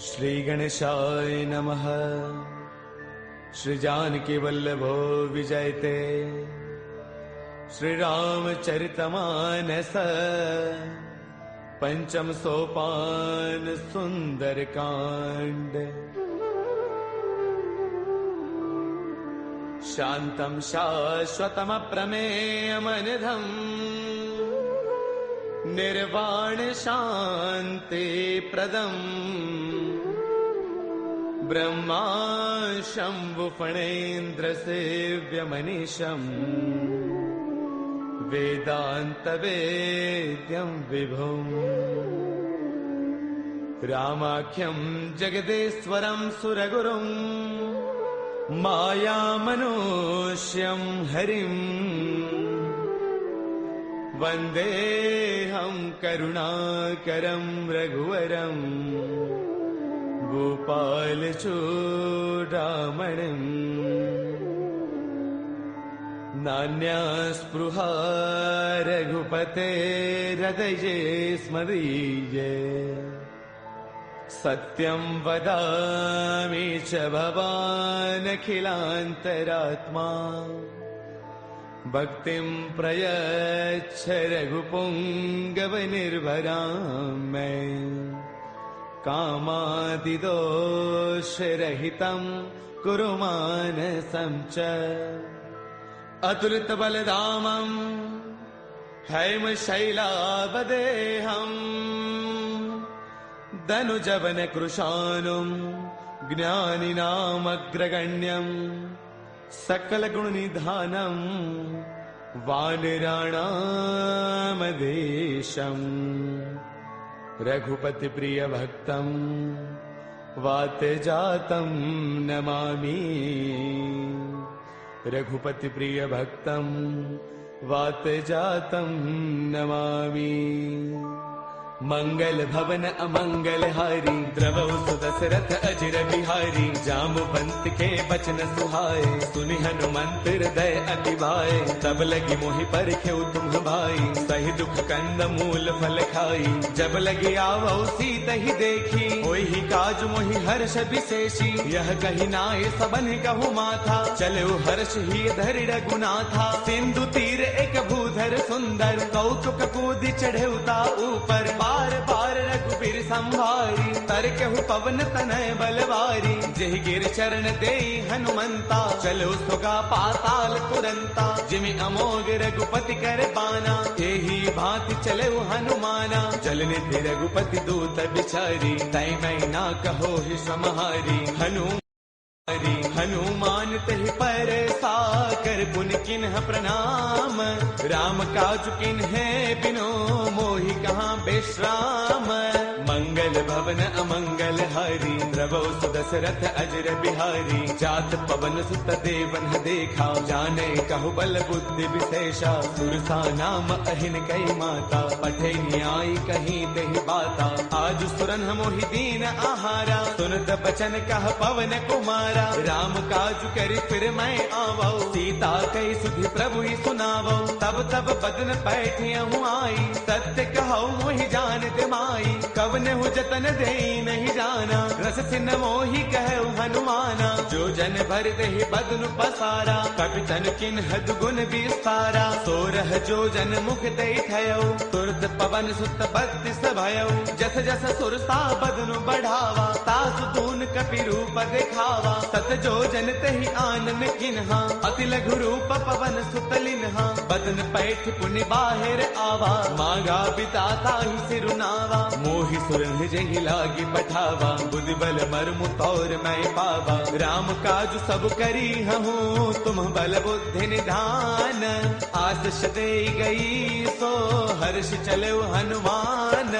श्री गणेशाय नमः। श्री जानकी वल्लभो विजयते। श्री रामचरितमानस पंचम सोपान सुंदर कांड। शांतं शाश्वतमप्रमेयमनिधम् निर्वाण शांति प्रदम् ब्रह्मा शंभु फणेन्द्र सेव्यमनीशम् वेदांत वेद्यं विभुम् रामाख्यं जगदेश्वरं सुरगुरुं मायामनुष्यं हरिम् वन्देऽहं करुणाकरं रघुवरं गोपालचूडामणिम्। नान्यास्पृहा रघुपतेर्हृदये स्मदीये। सत्यं वदामि च भवानखिलान्तरात्मा। भक्तिं प्रयच्छ रघुपुङ्गवनिर्भरां मे। कामादिदोषरहितं कुरु मानसं च। अतुलितबलधामं हैमशैलावदेहम् धनुजवनकृशानुं ज्ञानिनामग्रगण्यम् सकलगुणनिधानं वानराणामधीशम्। रघुपतिप्रियभक्तं वातजातं नमामि। रघुपतिप्रियभक्तं वातजातं नमामि। मंगल भवन अमंगल हारी द्रवौ सुदशरथ अजिर बिहारी। जामवंत के बचन सुहाए सुनि हनुमंत हृदय अति भाए। तब लगी मोहि परखेउ तुम भाई सही दुख कंद मूल फल खाई। जब लगी आवौ सीता ही देखी होई ही काज मोहि हर्ष विशेषी। यह कही नाय सबन कहु माथा चलो हर्ष ही धरि रघुनाथा। सिंधु तीर एक भूधर सुंदर कौतुक कूदि चढ़ेउता ऊपर। बार बार रघुबीर संभारी तरकहु पवन तनय बलवारी। जेहि गिर चरण देई हनुमंता चलो सुगा पाताल तुरंता। जिमि अमोघ रघुपति कर बाना एही भांति चले हनुमाना। जल निधि रघुपति दूत बिचारी तै मैं ना कहो ही समहारी। हनुमान तहि पर साकर पुन किन्ह प्रणाम। राम काज किन्हे बिनो मोहि कहाँ विश्राम। मंगल भवन अमंगल हारी द्रवौ सुदशरथ अजिर बिहारी। जात पवन सुत देवन देखा जाने कहु बल बुद्धि विशेषा। सुरसा नाम अहिन कई माता पठे न्याय कहीं तेहि बाता। आज सुरन मोहि दीन आहारा सुनत बचन कह पवन कुमारा। राम काज करि फिर मैं आवौ सीता कई सुधि प्रभु ही सुनावौ। तब तब बदन पैठियहु आई सत्य कहौ मोहि जान माई। कवन हु जतन दे नहीं जाना रस सिन मोहि कहु हनुमाना। जो जन भर देहि बदनु पसारा कपितन किन्ह दुगुन विस्तारा। सोरह जो जन मुख दे थयौ तुरत पवन सुत बत्तीस भयौ। जस जस सुरसा बदनु बढ़ावा तासु तून कपि रूप देखावा। सत जो जन तेहि आनन किन्हा अति लघु रूप पवन सुत लिन्हा। बदन पैठ पुनि बाहिर आवा मांगा बिताता ही सिरुनावा। मोहि सुरन जहि लागी पठावा बुद्धि बल मर्मु तौर मैं पावा। राम काज सब करी हूँ तुम बल बुद्धि निधान। आशीष दे गई सो हर्ष चले हनुमान।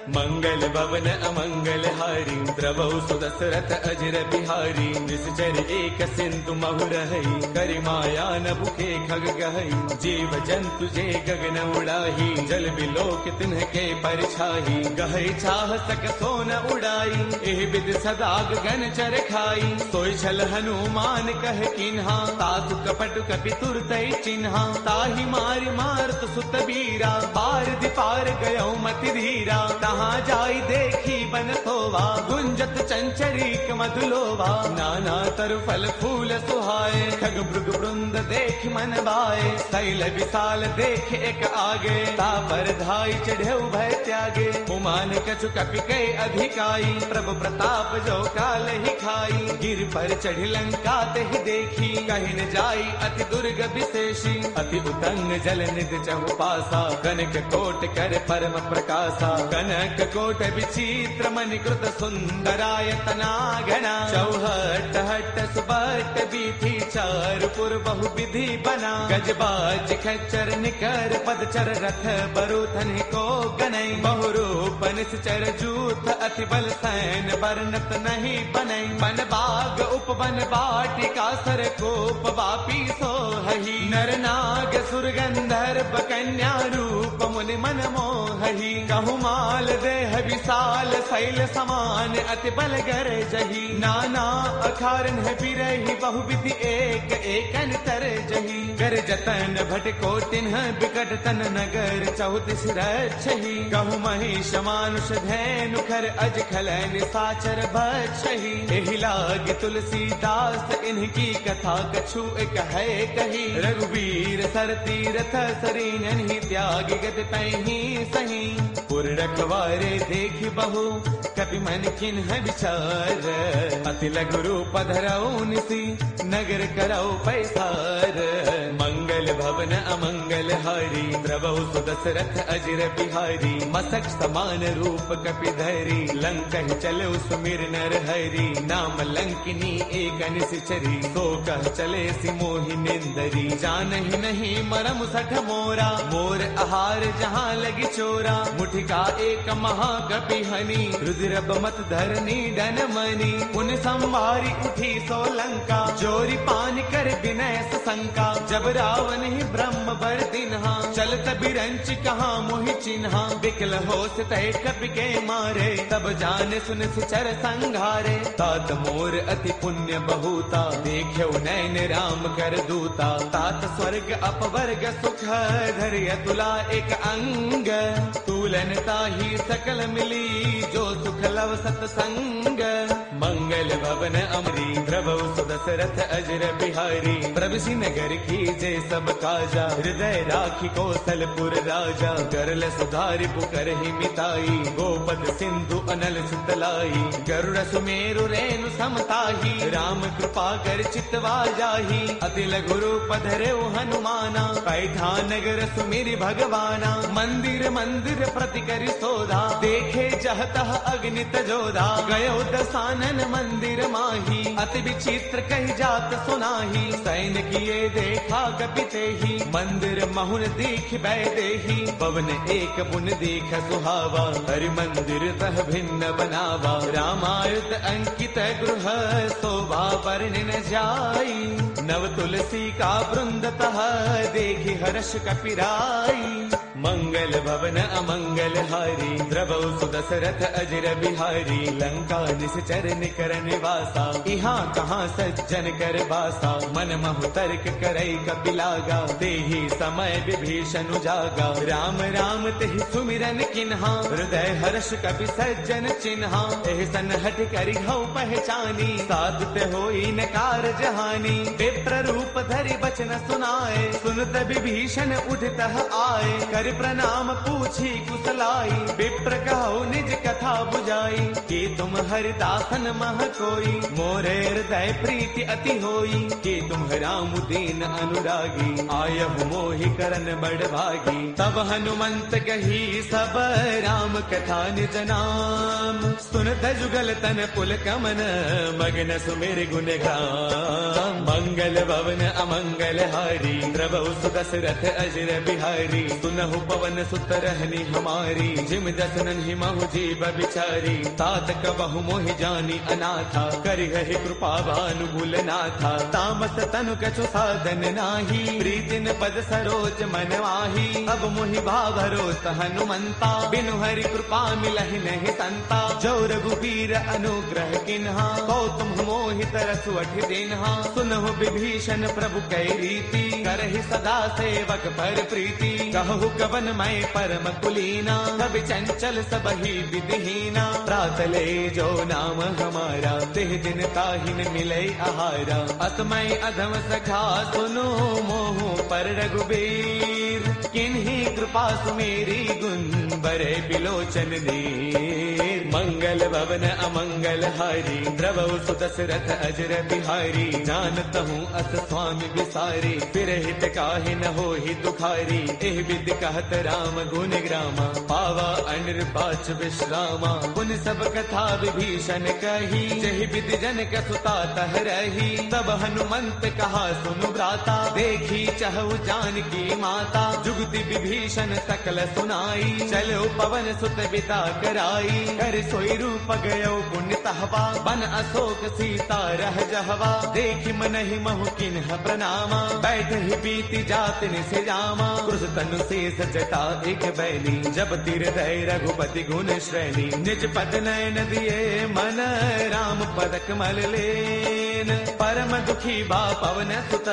मंगल भवन अमंगल हारी द्रवौ सुदशरथ अजर बिहारी निश्चर एक सिंधु महु रही करि माया न भुखे खग गहई जीव जंतु जे गगन उड़ाही जल बिलोक तिन्ह के परछाही गहई चाह सक सोन उड़ाई एह विद सदा गगन चर खाई सोई छल हनुमान कह किन्हा तासु कपट कपि तुरतई चिन्हा ताहि मारि मारत सुत बीरा पार दिपार गयो मति धीरा तहाँ जाई देखी बन थोवा गुंजत चंचरीक मधुलोवा नाना तरु फल फूल सुहाए खग भृग वृंद देख मन बाए शैल विशाल देख एक आगे ता पर धाई चढ़े भय त्यागे उमान कछु कपि कई अधिकाई प्रभु प्रताप जो काल ही खाई गिर पर चढ़ी लंका ते ही देखी कहीं न जाई अति दुर्ग विशेषी अति उतंग जल निध चहु पासा कनक कोट कर परम प्रकाशा कनक कोट विचित्र मणिकृत सुंदरायतना घना चौहट हट सुबट बीथी चार पुर बहु विधि बना गजबाज खच्चर निकर पदचर रथ बरुथन को गनई बहुरूप निश्चर जूथ अति बल सैन बरनत नहीं बनई बन बाग उपवन बाटिका सर कोप वापी सोहही नर नाग सुर गंधर्व कन्या रूप मुनि मन मोहही कहु माल देह विशाल शैल समान अति बल गर जही नाना अखारन है बिरही बहुविधि एक एकन तर जही गर जतन भट कोटिन बिकट तन नगर चौतीस रक्षही कहु महिष मानुष धैनु खर अज खल निशाचर भक्षही एहि लाग तुलसीदास इनकी कथा कछु एक है कही रघुवीर सर तीरथ सरीन ही त्याग गत तही सही पुर रखवारे देखी बहु कपि मन किन्ह विचार अति लघु रूप धरऊ निसी नगर करऊ पैसार मंगल भवन अमंगल हारी द्रवहु सुदशरथ अजर बिहारी मसक समान रूप कपि धरी लंका चलो सुमिर नर हरि नाम लंकिनी एक निश्चरी सो कह चले सि मोहि निंदरी जानहि नहीं मरम सठ मोरा मोर आहार जहाँ लगी चोरा मुठिका एक महाकपि हनी रुद्र बमत धरनी डन मनी उन संभारी उठी सो लंका जोरी पान कर विनय शंका जब रावण ही ब्रह्म बर दिन्हा चलत बिरंच कहाँ मोहि चिन्हा बिकल होश तय कपि के मारे तब जाने सुन सिचर संघारे तात मोर अति पुण्य बहुता देख्यो नैन राम कर दूता तात स्वर्ग अपवर्ग सुख धर्य तुला एक अंग तूलन ताही सकल मिली जो सुख लव सतसंग मंगल भवन अमरी प्रभु सुदशरथ अजर बिहारी प्रभु नगर की जय सब काजा हृदय राखी कौशलपुर राजा करल सुधारि पुकर ही मिताई गोपद सिंधु अनल सुतलाई गरुड़ सुमेरु रेणु समताही राम कृपा कर चितवा जाही अति लघु रूप धरेउ हनुमाना पैठा नगर सुमिरि भगवाना मंदिर मंदिर प्रति करि सोधा देखे जहतः अग्नित जोधा गयो दसानन मंदिर माही अति विचित्र कही जात सुनाही सैन किए देखा कपिते ही मंदिर महुन दीख बैदेही पवन एक बुन दीख सुहावा हरि मंदिर तह भिन्न बनावा रामायुध अंकित गृह शोभा वर्णि न जाई नव तुलसी का वृंद तह देखी हर्ष कपिराई मंगल भवन अमंगल हारी द्रवहु सुदशरथ अजर बिहारी लंका निश्चर निकर निवासा यहाँ कहाँ सज्जन कर बासा मन महु तर्क करई कपिलागा तेहि समय विभीषण जागा राम राम तेहि सुमिरन किन्हा हृदय हर्ष कपि सज्जन चिन्हा एह सन हट करि हऊ पहचानी साधुत होई न कारज हानि विप्र रूप धरि बचन सुनाए सुनत विभीषण उठतः आए कर प्रणाम पूछी कुशलाई विप्र कहो निज कथा बुझाई कि तुम हरिदासन मह कोई मोरे हृदय प्रीति अति होई कि तुम राम दीन अनुरागी आयहु मोहि करन बड़ भागी तब हनुमंत कही सब राम कथा निज नाम सुनत जुगल तन पुल कमन मगन सुमिर गुण गाम मंगल भवन अमंगल हारी द्रवहु सुदशरथ अजर बिहारी सुनहु कहु पवन सुत रहनी हमारी, जिम दसनन ही महु जीव बिचारी। तात कबहु मोहि जानी अनाथा, करि है कृपा भानुगुल नाथा। तामस तनु कछु साधन नाही, प्रीतिन पद सरोज मन माही। अब मोहि भाभरोस हनुमंता, बिनु हरि कृपा मिलहि नहीं संता। जो रघुबीर अनुग्रह किन्हा, कौतुम मोहि तरसु अठि दिन्हा। सुनहु विभीषण प्रभु कै रीति, करहि सदा सेवक पर प्रीति। कहु कवन मैं परम कुलीना, कवि चंचल सबहि विधिहीना। प्रातले जो नाम हमारा, तिह दिन ताहिन मिलै आहारा। असमय अधम सखा सुनो, मोहु पर रघुबीर। किन्ही कृपा सुमेरी, गुण बरे बिलोचन नीर। मंगल भवन अमंगल हारी, द्रवहु सुत दशरथ अजर बिहारी। जानत हूँ अस स्वामी विसारी, फिर हित काहे न होहि दुखारी। एह विधि कहत राम गुण ग्रामा, पावा अनिर्वाच विश्रामा। पुन सब कथा विभीषण कही, जहि विधि जनक सुता तह रही। तब हनुमंत कहा सुनु भ्राता, देखी चहु जानकी माता। जुगति विभीषण सकल सुनाई, चलो पवन सुत बिता कराई। कर सोई रूप गयो पुण्य तहवा, बन अशोक सीता रह जहवा। देखि मनहि महु किन्ह प्रणामा, बैठ ही बीती जात निसे जामा। क्रुस तनु शेष जटा एक बैली, जब तिर दय रघुपति गुण श्रेणी। निज पद नयन दिए मन, राम पद कमल लेन। परम दुखी बा पवन सुत,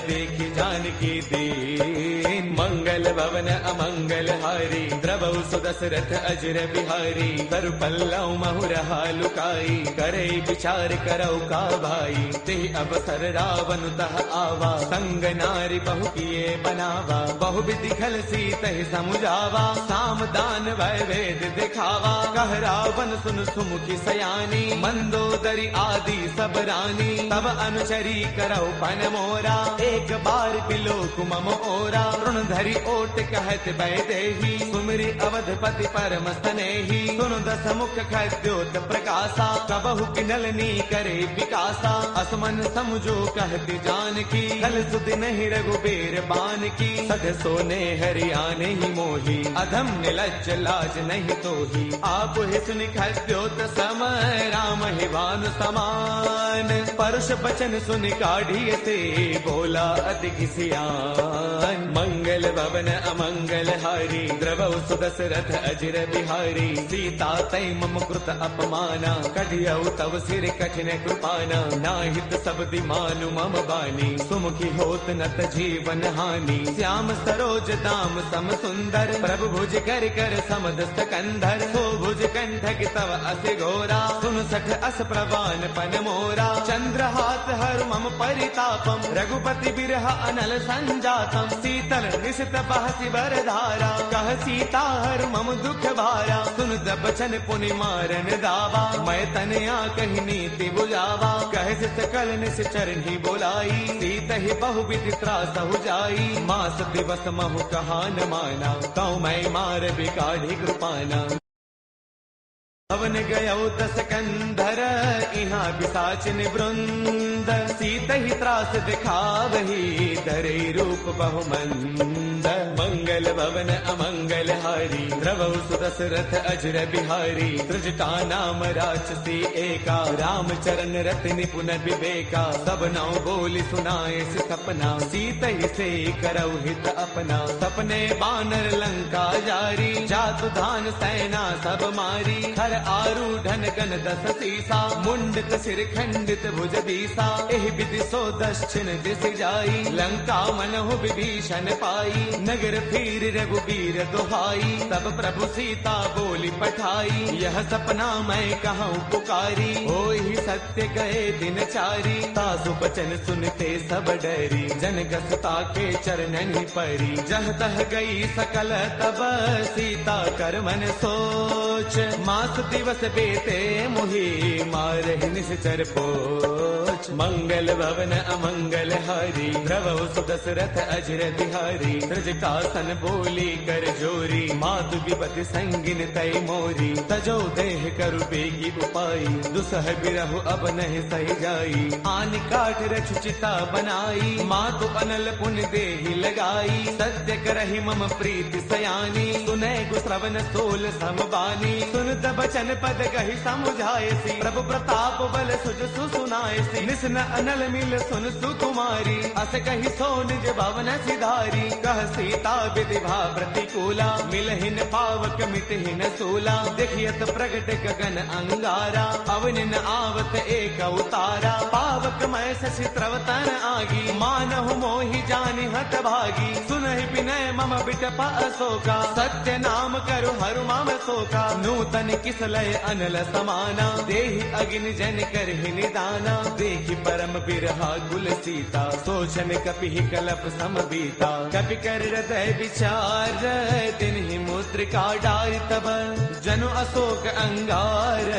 देखि जानकी दीन। मंगल भवन अमंगल हारी, द्रवहु सु दशरथ अजर बिहारी। तरु पल्लव महु रहा लुकाई, करे विचार करौ का भाई। ते अवसर रावण तह आवा, संग नारी बहु किए बनावा। बहु विधि खल सीतहि समुझावा, साम दान वै वेद दिखावा। कह रावण सुन सुमुखी सयानी, मंदोदरी आदि सब रानी। तब अनुचरी करौ पन मोरा, एक बार बिलोक मम ओरा। ऋण धरि ओट कहत वैदेही, सुमिरि अवधपति परम स्नेही। सुनु दस मुख खद्योत प्रकाशा, कबहु किनलनी करे विकासा। असमन समझो कहती जानकी, कल सुधि नहीं रघुबीर बान की। सध सोने हरियाणे ही मोही, अधम निलज्ज लाज नहीं तोही। आप ही सुनि खद्योत सम, राम ही भानु समान। परुष बचन सुनि काढ़िय से, बोला अति किसियान। मंगल भवन अमंगल हारी, द्रवहु सु दशरथ अजर बिहारी। सीता तै मम कृत अपमाना, कढ़ियौ तव सिर कठिन कृपाना। नाहित शब्दि मानु मम बानी, सुमुखी होत नत जीवन हानि। श्याम सरोज दाम सम सुंदर, प्रभु भुज कर कर समदस्त कंधर। सो भुज कंठक तव अस घोरा, सुन सठ अस प्रवान पन मोरा। चंद्रहास हर मम परितापम, रघुपति बिरह अनल संजातम। शीतल निशित बहसि बरधारा, कह सीता हर मम दुख भारा। सुन दबचन पुनि मारन दावा, मैं तनया कही नीति बुझावा। कह सकल निश्चर ही बोलाई, सीत ही बहु विधि त्रास हो जाई। मास दिवस महु कहा न माना, कौ मैं मार बिकाढ़ी कृपाना। भवन गयो दस कंधर, इहाँ पिशाचिन वृंद। सीत ही त्रास दिखावही, धरे रूप बहुमंद। मंगल भवन अमंगल हारी, द्रवहु सु दशरथ अजर बिहारी। त्रिजटा नाम राक्षसी एका, रामचरण रति निपुण विवेका। सब नौ बोली सुनाए सपना, सीत ही से करौ हित अपना। सपने बानर लंका जारी, जातु धान सेना सब मारी। हर आरूढ़न गण दस सीसा, मुंडित सिर खंडित भुज दीसा। एहि विधि सो दक्षिण दिस जाई, लंका मनहु विभीषण पाई। नगर फिर रघुबीर दुहाई, तब प्रभु सीता बोली पठाई। यह सपना मैं कहूँ पुकारी, होई सत्य गए दिन चारी। तासु बचन सुनते सब डरी, जनक सुता के चरणन परी। जह तह गई सकल तब, सीता कर मन सोच। मास दिवस बेते मोहि मारहि निश्चर पोच। मंगल भवन अमंगल हारी द्रवौ सुदशरथ अजर बिहारी। ब्रजकासन बोली कर जोरी मातु विपति संगिन तय मोरी। तजो देह करु बेगी उपाई दुसह बिरहु अब नहीं सही जाई। आन काठ रच चिता बनाई मातु अनल पुन देहि लगाई। सत्य करहि मम प्रीति सयानी सुनै गुश्रवण सोल समबानी। सुन बचन पद कहि समुझायसी प्रभु प्रताप बल सुज सुनायसी। निसन अनल मिल सुन सुकुमारी अस कहि सो निज भवन सिधारी। कह सीता विधि भा प्रतिकूला मिलहिन पावक मितहिन सूला। देखियत प्रगट गगन अंगारा अवनिन आवत एक उतारा। पावक मैं शशि त्रवतन आगी मानहु मोहि जानि हत भागी। सुनहि विनय मम बिटप अशोका सत्य नाम करु हरु मम शोका। नूतन किसलय अनल समाना देहि अग्नि जन करहि निदाना। देखि परम बिरहा कुल सीता सोचन कपि कलप सम बीता। कपि कर हृदय विचार तिन्हि मुद्रिका डारि तब। जनु अशोक अंगार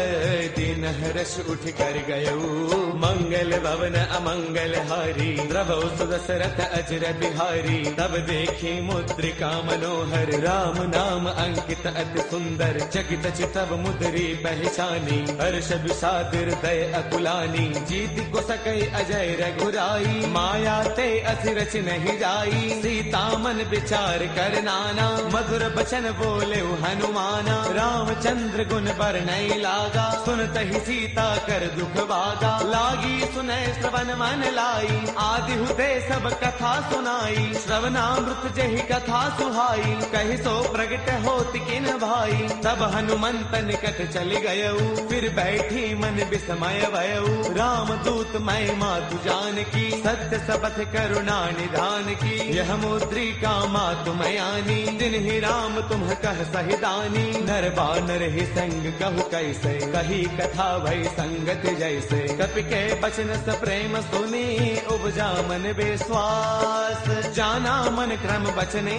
दिन हर्ष उठ कर गयऊ। मंगल भवन अमंगल हारी द्रवौ सुदशरथ अजर बिहारी। तब देखी मुद्रिका मनोहर राम नाम अंकित अति सुंदर। चकित चितव मुद्री पहचानी हर्ष विषाद हृदय अकुलानी। जीत को सकई अजय रघुराई माया ते अति रच नहीं जाई। सीता मन विचार कर नाना मधुर बचन बोले हनुमाना। रामचंद्र गुण बरनई लागा सुनतहि सीता कर दुख भागा। लागी सुनय श्रवण मन लाई आदि हुते सब कथा सुनाई। श्रवणामृत जहि कथा सुहाई कहि सो प्रगट होति किन भाई। तब हनुमंत निकट चल गयऊ फिर बैठी मन विस्मय भयऊ। राम दूत मैं मातु जान की सत्य सबथ करुणा निधान की। यह मुद्रिका मातु मयानी दिन ही राम तुम कह सहिदानी। नर बानर ही संग कहु कैसे कही कथा भई संगत जैसे। कपि के बचन स प्रेम सुनी उपजा मन विश्वास। जाना मन क्रम बचने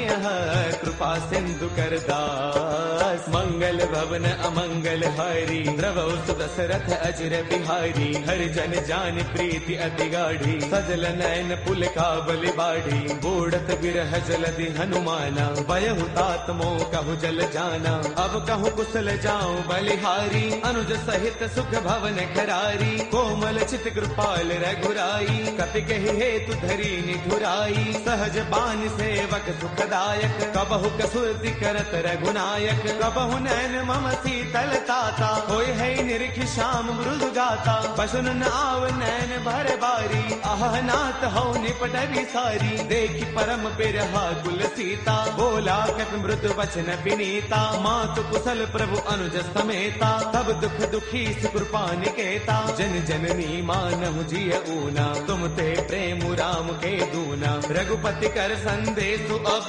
कृपा सिंधु कर दास। मंगल भवन अमंगल हारी द्रवौ सुदशरथ अजर बिहारी। हर जन जान प्रीति अति गाढ़ी सजल नयन पुल का बलि बाढ़ी। बूढ़त बिरह जलधि हनुमाना बयहु तात मोह कहु जल जाना। अब कहूँ कुशल जाऊं बलिहारी अनुज सहित सुख भवन खरारी। कोमल चित कृपाल रघुराई कपि कहि हेतु धरी निधुराई। सहज बान सेवक सुखदायक कबहु कसुरति करत रघुनायक। कबहु नैन मम शीतल ताता होय है निरखि श्याम मृदु गाता। बसुन न आव नैन भर बारी आह नाथ हो निपट विसारी। देखि परम बिरहा कुल सीता बोला कपि मृदु वचन विनीता। मातु कुशल प्रभु अनुज समेता तब दुख दुखी कृपा निकेता। जन जननी मानहु जिय ऊना तुम ते प्रेम राम के दूना। रघुपति कर संदेशु अब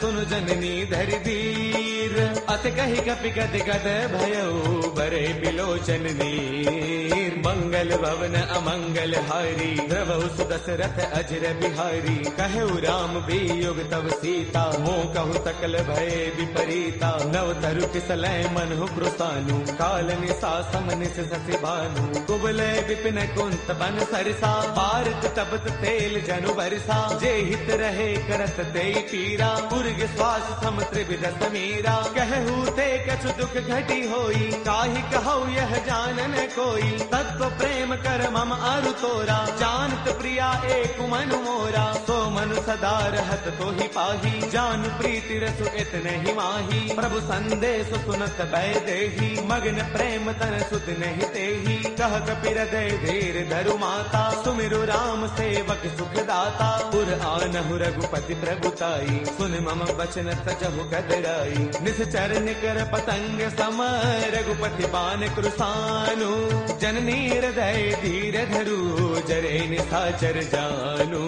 सुनु जननी धरि धीर। अत कहि कपि गद गद भयऊ बरे बिलोचन नीर। मंगल भवन अमंगल हारी द्रवौ सुदशरथ अजर बिहारी। कहु राम वियोग तब सीता मोह कहु सकल भय विपरीता। नव तरु किसलय मनहु कृसानु काल निसा समनिस ससि भानु। कुबले विपिन कुंत बन सरसा पारत तपत तेल जनु बरसा। जे हित रहे करत ते पीरा पुरग श्वास सम त्रिविध समीरा। कहू ते कछु दुख घटी होई काहि कहौ यह जानन कोई। तत्व प्रेम कर मम अरु तोरा जानत प्रिया एक मनु मोरा। सो मनु सदा रहत तो ही पाही जान प्रीति रसु इतने ही माही। प्रभु संदेश सुनत भय देही मग्न प्रेम तन सुध नहीं तेही। कह कपि हृदय धीर धरु माता सुमिरु राम सेवक सुखदाता। पुर आनहु रघुपति प्रभुताई सुन मम वचन तजहु कदराई। निश्चर निकर पतंग सम रघुपति बान कृसानु जननी हृदय धीर धरू जरे निशाचर जानू।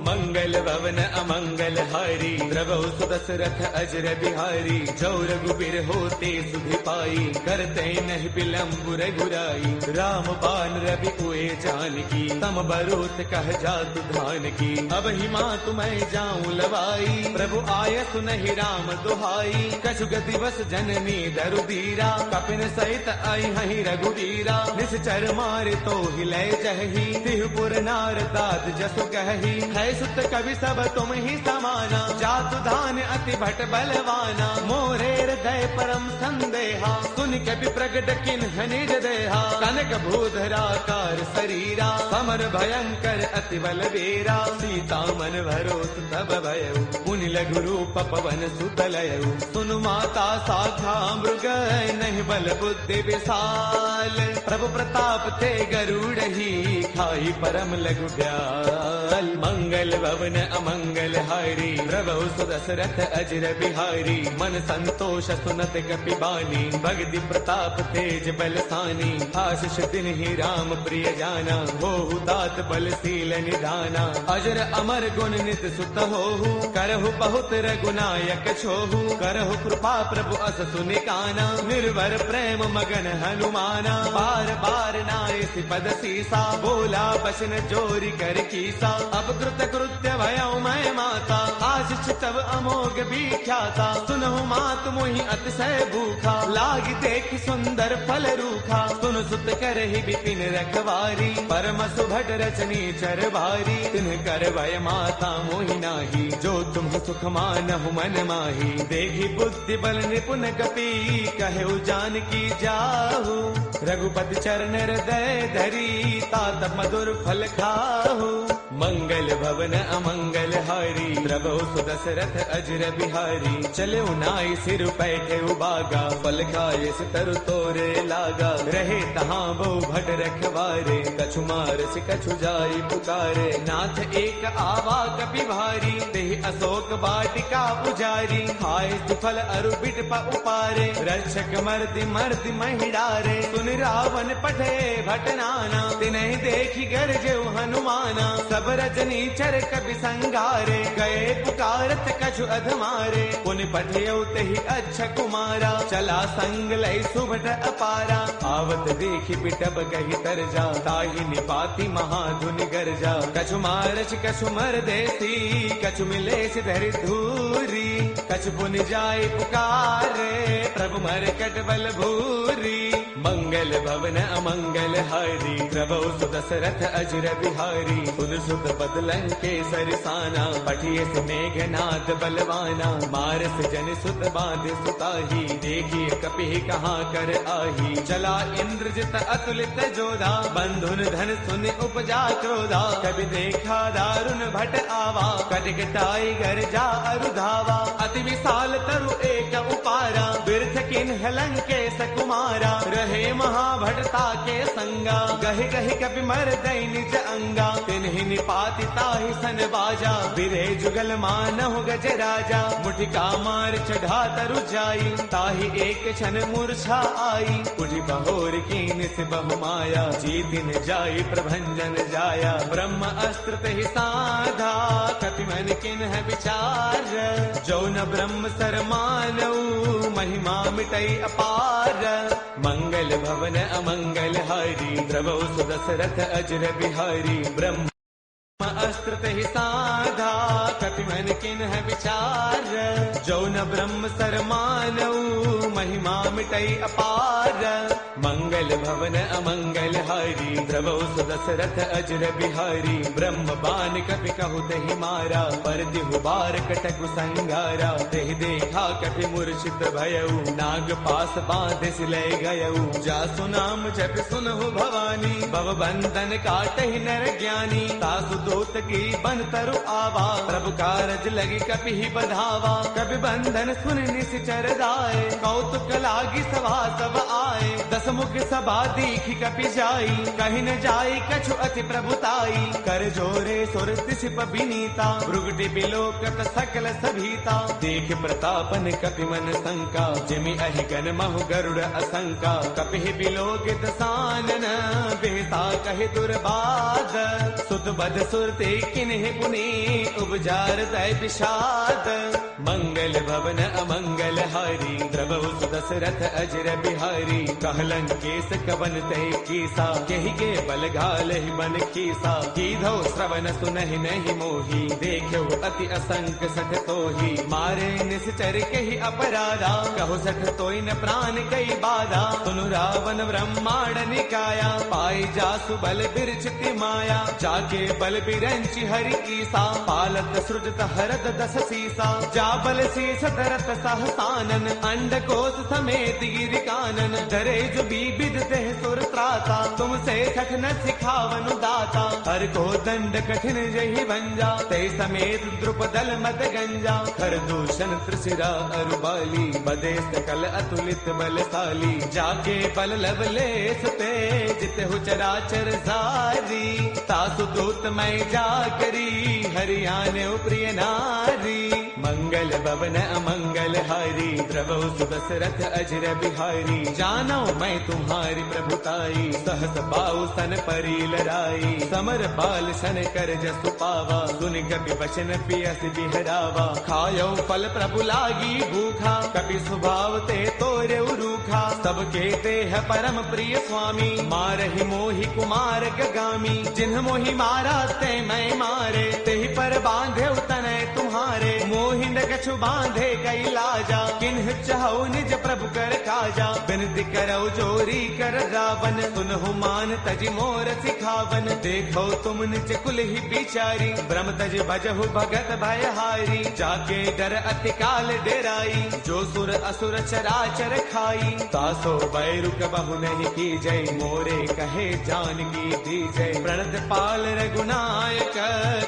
मंगल भवन अमंगल हारी द्रवौ सुदशरथ अजर बिहारी। जो रघुबीर होते सुधि पाई करते नहीं विलम्ब रघुराई। राम बाण रवि हुए जानकी तम बरोत कह जातु धान की। अब ही माँ तुम्हें जाऊं लवाई प्रभु आय सुनहि राम दुहाई। कछु गति बस जननी दरु दीरा कपिन सहित आई हहि रघुवीरा। निश्चर मारे तो हिलय जही तिहुपुर नार दात जसु कही। है सुत कवि सब तुम ही समाना जातु धान अति भट बलवाना। मोरे हृदय परम संदेहा सुन कवि प्रगट किन्ह निज देहा। कनक भूधराकार शरीरा समर भयंकर अति बलवीरा। सीता मन भरोस तब भयउ मुनि लघु रूप पवन सुत लयउ। सुनु माता शाखा मृग नहीं बल बुद्धि विशाल। प्रभु प्रताप ते गरुड़ही खाई परम लघु ब्याल। मंगल भवन अमंगल हारी प्रभु सुदशरथ अजर बिहारी। मन संतोष सुनत कपि बानी भगति प्रताप तेज बलसानी। आशीष दिन ही राम प्रिय जाना होहु तात बलशील निधाना। अजर अमर गुण नित सुत होहु करहु बहुत रघुनायक छोहु। करहु कृपा प्रभु अस सुनि काना निर्भर प्रेम मगन हनुमाना। बार बार नाय पद सीसा बोला बसन जोरी कर कीसा। अब कृत कृत्य भयउ मैं माता आशीष तब अमोघ विख्याता। सुनहु मात मोहि अतिशय भूखा लागी देख सुंदर फल रूखा। सुन सुत करहि विपिन रखवारी परम सुभट रचनी चर भारी। तिन्ह कर भय माता मोहि नाही जो तुम सुख मानहु मन माही। देखी बुद्धि बल निपुण कपि कहु जानकी जाहु। रघुपति चरण हृदय धरी तात मधुर फल खाहु। मंगल भवन अमंगल हारी प्रभु सुदशरथ अजर बिहारी। चले नाई सिर पैठे उबागा फल खाए तरु तोरे लागा। रहे तहाँ बहु भट रखवारे कछु मारस कछु जाई पुकारे। नाथ एक आवा कपि भारी तेहि अशोक वाटिका उजारी। खाए फल अरु बिट उपारे रक्षक मर्दि मर्दि महिडारे। सुन रावण पठे भटनाना तिन्हि देखी गरजेउ हनुमाना। सब रजनी चर कपि संगारे गए पुकारत कछु अधमारे। पुन पठयउ तेहि अच्छा कुमारा चला संग लय सुभट अपारा। आवत देखि बिटप कहि तरजा ताहि निपाति महाधुनि गरजा। कछु मारच कछु मर देसी कछु मिलेस धरि धूरी। कछु पुनि जाय पुकारे प्रभु मरकट बल भूरी। मंगल भवन अमंगल हारी प्रभु सुदशरथ अजर बिहारी। सुन सुत बदलं के सरसाना पठिए से मेघनाद बलवाना। मारस जन सुत बांध सुताही देखिए कपि कहाँ कर आही। चला इंद्रजित अतुलित जोधा बंधुन धन सुन उपजा क्रोधा। कभी देखा दारुण भट आवा कटकटाई घर जा अरुधावा। अति विशाल तरु एक उपारा बिरथ किन्ह लंकेश कुमारा। रहे महाभटता के संगा गहि गहि कपि मर दई निज अंगा। तिन्हि निपाति ताहि सन बाजा बिरे जुगल मानहु गज राजा। मुठिका मार चढ़ा तरु जाई ताहि एक क्षण मूर्छा आई। उठि बहोर कीन से बहु माया जीतिन जाई प्रभंजन जाया। ब्रह्म अस्त्र तेहि साधा कपि मन किन्ह विचार। जौन ब्रह्म सर मानऊ महिमा मिटई अपार। मंगल भवन अमंगल हारी प्रभु सुदशरथ अजर बिहारी। ब्रह्म अस्त्र तेहि साधा कपि मन किन्ह विचार। जौन ब्रह्म सर मानऊ महिमा मिटई अपार। मंगल भवन अमंगल हारी प्रभु सुदशरथ अजर बिहारी। ब्रह्म बान कपि कहु तेहि मारा पर दिहु बार कटकु संगारा। तेहि देखा कपि मूर्छित भयउ नाग पास बांध सिलय गयउ। जासु नाम जप सुनहु भवानी भव बंधन काटहि नर ज्ञानी। तासु दूत की बन तरु आवा, प्रभु कारज लगी कपि ही बधावा। कपि बंधन सुन निश्चर दाए, कौतुक लागी सभा सब आए। दस मुख सभा दीखी कपि जाई, कहीं न जाई कछु अति प्रभुताई। कर जोरे सुर तिसिप विनीता, भृगुटि बिलोकत सकल सभीता। देख प्रतापन कपि मन शंका, जिमि अहि गण महु गरुड़ असंका। कपि बिलोकित सानन, बेहता कहि दुर्बाद। सुत बद सुरते किन्हि पुनि, उपजार तय विषाद। मंगल भवन अमंगल हारी, द्रवहु सुदशरथ अजर बिहारी। कहलन केस कवन तय कीसा, केहि के बल घालहि मन खीसा। कीधौ श्रवण सुनहि नहीं मोही, देखो अति असंक सठ तोही। मारे निश्चर कहि अपराधा, कहो सठ तोई न प्राण कई बाधा। सुनु रावण ब्रह्मांड निकाया, पाई जासु बल बिरचिति माया। जाके बल बिरंचि हरि ईसा, पालत सृजत हरत दस सीसा। जा बल शीस धरत सहसानन, अंड कोश समेत गिरि कानन। डरे जो विविध देह सुर त्राता, तुमसे सठ न सिखावनु दाता। हर को दंड कठिन जहि भंजा, ते समेत द्रुपदल मत गंजा। खर दूषण त्रिशिरा अरुबाली, बदे सकल अतुलित बलशाली। जाके बल लवलेस ते, जिते हु चराचर सारी। तासु दूत मैं जा करी, हरियाणे प्रिय नारी। मंगल भवन अमंगल हारी, द्रवहु सुदशरथ अजर बिहारी। जानो मैं तुम्हारी प्रभुताई, सहस बाहु सन परी लड़ाई। समर बाल सन कर जसु पावा, सुनि कपि वचन पियस बिहरावा। खायो फल प्रभु लागी भूखा, कपि स्वभाव ते तोरे रूखा। सबके देह परम प्रिय स्वामी, मारहि मोहि कुमार गगामी। जिन्ह मोहि मारा ते मैं मारे, तेहि पर बांधे तनय तुम्हारे। मोहि न कछु बांधे गई लाजा, किन्ह चाहु निज प्रभु कर काजा। बिनती करौ जोरी कर रावण, सुनहु मान तज मोर सिखावन। देखो तुम निज कुल ही बिचारी, ब्रह्म तज भजहु भगत भयहारी। जाके डर अति काल डेराई, जो सुर असुर चराचर खाई। तासो बैरु कबहु नहीं की जय, मोरे कहे जान की दी जय। प्रणत पाल रघुनायक,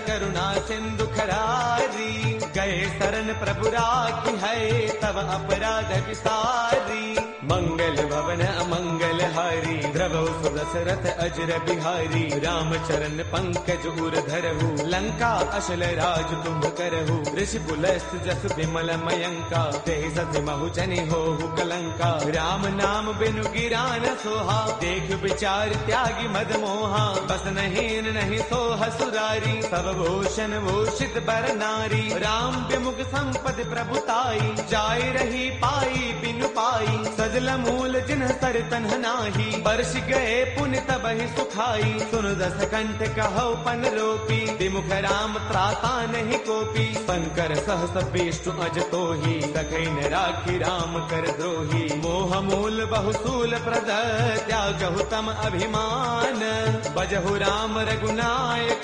करुणा सिंधु खरारी। गए शरण प्रभु राखी है, तब अपराध विसारी। मंगल भवन अमंगल हारी, द्रवहु सुदशरथ अजर बिहारी। राम चरण पंकज उर धरहु, लंका अशल राज तुम करहु। ऋषि पुलस्त जस विमल मयंका, तेहि सति महु जनि होहु कलंका। राम नाम बिनु गिरा न सोहा, देख विचार त्यागी मद मोहा। बस नहीं नहीं सोह सुरारी, सब भूषण भूषित बर नारी। राम विमुख संपद प्रभुताई, जाय रही पाई बिनु पाई। सजल मूल जिन्ह सर तन्ह नाही, बरस गए पुण्य तबहि सुखाई। सुन दस कंठ कहौ पन रोपी, विमुख राम त्राता नहीं कोपी। शंकर सहस विष्णु अज तोही, सखै न राखी राम कर द्रोही। मोह मूल बहुसूल प्रद, त्यागहु तम अभिमान। बजहु राम रघुनायक,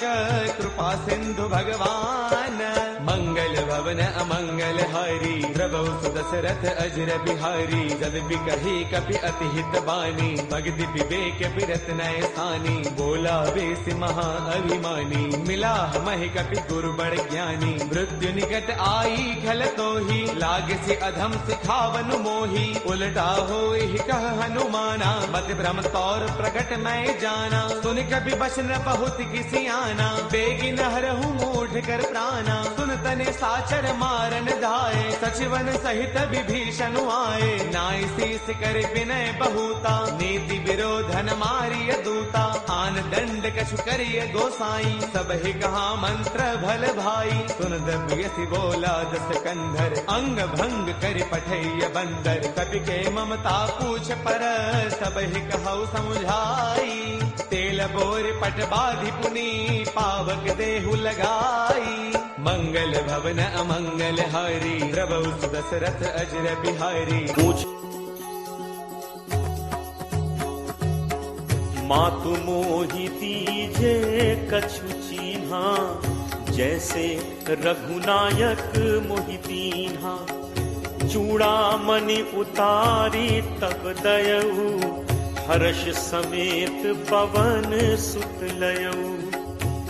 कृपा सिंधु भगवान। मंगल भवन अमंगल हारी, द्रवहु सुदशरथ अजर बिहारी। जद बिकहि कपि अति हित बानी, भगति विवेक बिरत नय सानी। बोला बेस महा अभिमानी, मिला महि कपि गुरु बड़ ज्ञानी। मृत्यु निकट आई खल तोही, लागे से अधम सिखावन मोही। उलटा होई कह हनुमाना, मत भ्रम तौर प्रकट मैं जाना। सुन कपि बचन बहुत किसी आना, बेगी नहरहु मूढ़ कर प्राणा। सुन तने साचर मारन धाये, सचिवन सहित विभीषण आए। नाय शीस कर विनय बहुता, नीति विरोधन मारिय दूता। आन दंड कछु करिय गोसाई, सब ही कहा मंत्र भल भाई। सुन दबियसि बोला दस कंधर, अंग भंग कर पठैय बंदर। कपि के ममता पूछ पर, सब ही कहु समुझाई। तेल बोर पट बाधि पुनी, पावक देहु लगाई। मंगल भवन अमंगल हारी, द्रवहु सुदशरथ अजर बिहारी। मातु मोहि दीजे कछु चीन्हा, जैसे रघुनायक मोहि दीन्हा। चूड़ामणि उतारी तब दयऊ, हर्ष समेत पवन सुत लयऊ,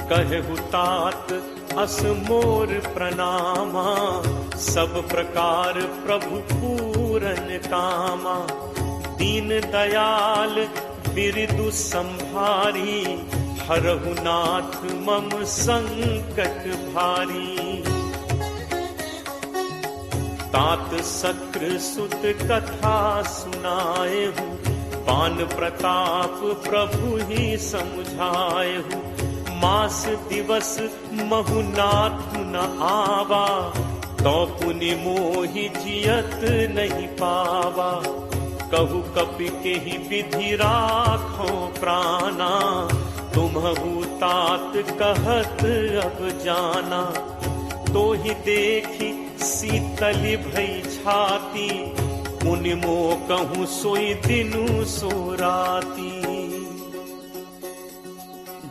कहु तात अस मोर प्रणामा, सब प्रकार प्रभु पूरन कामा। दीन दयाल बिरदु संभारी, हरहु नाथ मम संकट भारी। तात सक्र सुत कथा सुनाएहु, पान प्रताप प्रभु ही समुझाएहु। मास दिवस महु नाथ न आवा, तो पुनि मोहि जियत नहीं पावा। कहु कपि केहि विधि राखो प्राणा, तुम्हु तात कहत अब जाना। तो ही देखी शीतल भई छाती, मुनि मो कहूँ सोई दिनु सो राती।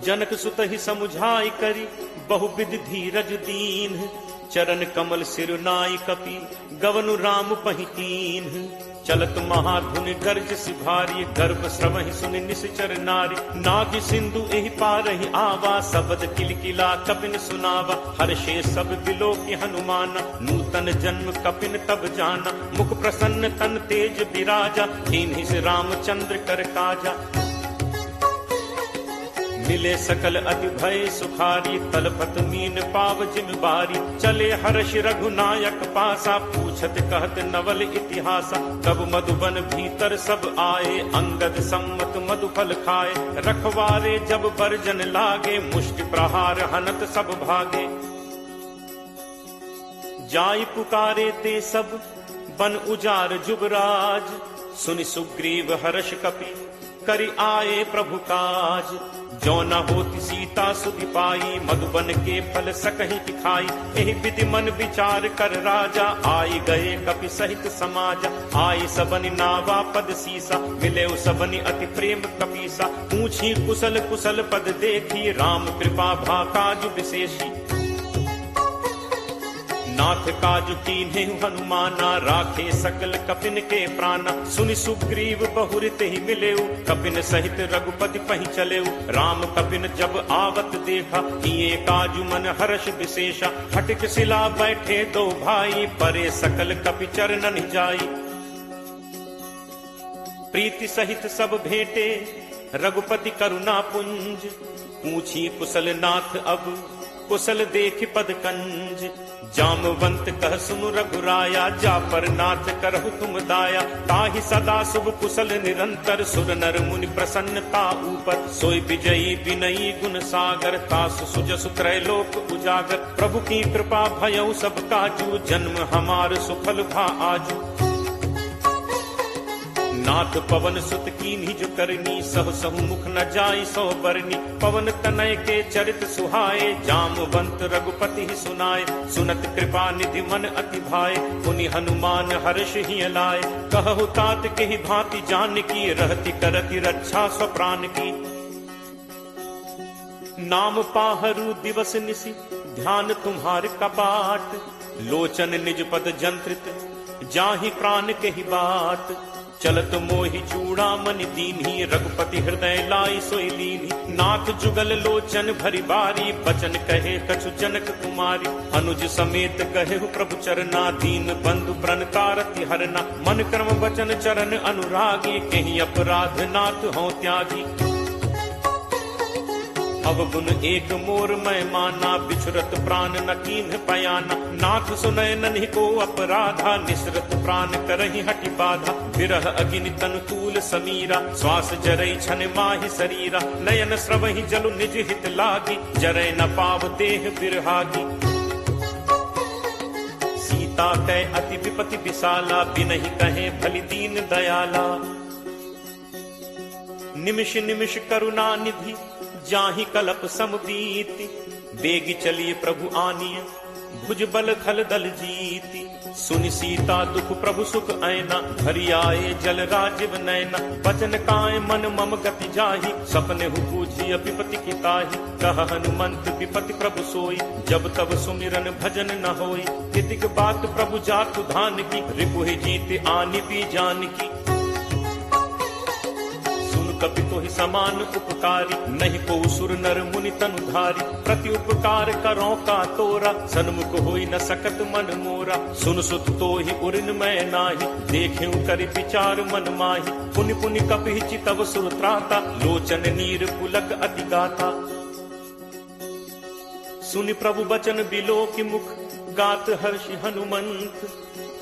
जनक सुत ही समुझाई करी, बहुविध धीरज दीन। चरण कमल सिर नाई कपि, गवनु राम पहितीन। चलत महाधुनि गर्ज सिभारी, गर्भ श्रवहि सुनि निश्चर नारी। नाग सिंधु एहि पारहि आवा, शब्द किलकिला कपिन सुनावा। हर्षे सब बिलोकि हनुमान, नूतन जन्म कपिन तब जाना। मुख प्रसन्न तन तेज विराजा, कीन्हि से रामचंद्र कर काजा। मिले सकल अति भय सुखारी, तलपत मीन पाव जिम बारी। चले हर्ष रघुनायक पासा, पूछत कहत नवल इतिहासा। कब मधुबन भीतर सब आए, अंगद सम्मत मधुफल खाए। रखवारे जब बरजन लागे, मुष्टि प्रहार हनत सब भागे। जाई पुकारे ते सब बन उजार जुगराज, सुनि सुग्रीव हर्ष कपि करि आए प्रभु काज। जो न होती सीता सुधि पाई, मधुबन के फल सकहि खाई। एहि विधि मन विचार कर राजा, आई गए कपि सहित समाजा। आई सबनि नावा पद सीसा, मिले सबनि अति प्रेम कपीसा। पूछी कुशल कुशल पद देखी, राम कृपा भा काज विशेषी। नाथ काजु कीन्हे हनुमाना, राखे सकल कपिन के प्राणा। सुनि सुग्रीव बहुरित ही मिलेऊ, कपिन सहित रघुपति पहि चलेऊ। राम कपिन जब आवत देखा, किए काजु मन हर्ष विशेषा। हटिक शिला बैठे दो भाई, परे सकल कपि चरणन जाई। प्रीति सहित सब भेंटे, रघुपति करुणा पुंज। पूछी कुशल नाथ अब, कुशल देख पद कंज। जामवंत कह सुनु रघुराया, जा पर नाथ करहु तुम दाया। ताहि सदा शुभ कुशल निरंतर, सुर नर मुनि प्रसन्नता ऊपर। सोई विजयी विनयी गुण सागर, तासु सुजसु त्रैलोक उजागर। प्रभु की कृपा भयउ सब काजू, जन्म हमार सुफल भा आजू। नाथ पवन सुत कीन्हि जो करनी, सह सहु मुख न जाई सो बरनी। पवन तनय के चरित सुहाए, जामवंत रघुपति ही सुनाए। सुनत कृपा निधि मन अति भाए, पुनि हनुमान हर्ष ही लाए। कहु तात के ही भांति जान की, रहति करति रक्षा स्वप्राण की। नाम पाहरु दिवस निशि, ध्यान तुम्हार कपाट। लोचन निज पद जंत्रित, जाहि प्राण के ही बाट। चलत मोहि चूड़ामणि दीन्ही, रघुपति हृदय लाई सोई लीन्ही। नाथ जुगल लोचन भरी बारी, बचन कहे कछु जनक कुमारी। अनुज समेत कहेहु प्रभु चरना, दीन बंधु प्रणतारति हरना। मन क्रम वचन चरण अनुरागी, केहि अपराध नाथ हों त्यागी। अवगुण एक मोर मैं माना, बिछुरत प्राण न कीन्ह पयाना। नाथ सुनय नन्हि को अपराधा, निसरत प्राण करहि हटि बाधा। विरह अगिनि तनु तूल समीरा, श्वास जरई छन माहि शरीरा। नयन स्रवहि जलु निज हित लागी, जरै न पाव देह बिरहागी। सीता कै अति विपति विशाला, बिनहि कहे भलि दीन दयाला। निमिष निमिष करुणा निधि, जाहि कलप समबीति। बेगी चलिए प्रभु आनिय, भुज बल खल दल जीति। सुनि सीता दुख प्रभु सुख ऐना, भरी आए जल राजीव नैना। बचन काय मन मम गति जाहि, सपने हु बूझी विपति की ताहि। कह हनुमंत विपति प्रभु सोई, जब तब सुमिरन भजन न होई। तितिक बात प्रभु जातु धान की, रिपुहि जीत आनि भी जान की। कपि तोहि समान उपकारी, नहीं को सुर नर मुनि तनुधारी। प्रति उपकार करो का तोरा, सन्मुख होई न सकत मन मोरा। सुन सुत तोहि उरिन मैं नाही, देखेउ करि विचार मन माही। पुनि पुनि कपि चितव सुर त्राता, लोचन नीर पुलक अति गाता। सुनि प्रभु बचन बिलो की मुख, गात हर्षि हनुमंत।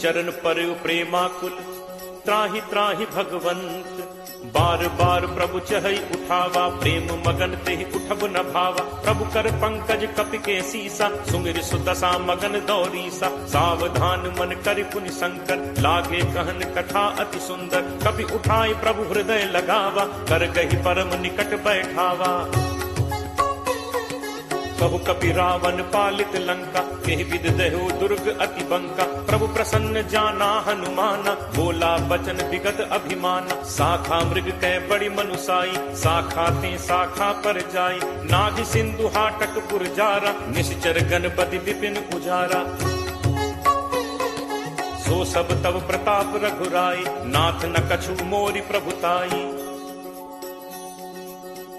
चरण परयो प्रेमाकुल, त्राहि त्राहि भगवंत। बार बार प्रभु चहई उठावा, प्रेम मगन तेहि उठब न भावा। प्रभु कर पंकज कपि के सीसा, सुमिर सुदशा मगन दौरीसा। सावधान मन करि पुनि शंकर, लागे कहन कथा अति सुंदर। कपि उठाई प्रभु हृदय लगावा, कर गहि परम निकट बैठावा। कहु कपि रावण पालित लंका, केहि विद दहो दुर्ग अति बंका। प्रभु प्रसन्न जाना हनुमाना, बोला बचन विगत अभिमाना। शाखा मृग कै बड़ी मनुसाई, शाखा ते शाखा पर जाई। नाभि सिंधु हाटक पुर जारा, निश्चर गणपति विपिन उजारा। सो सब तब प्रताप रघुराई, नाथ न कछु मोरि प्रभुताई।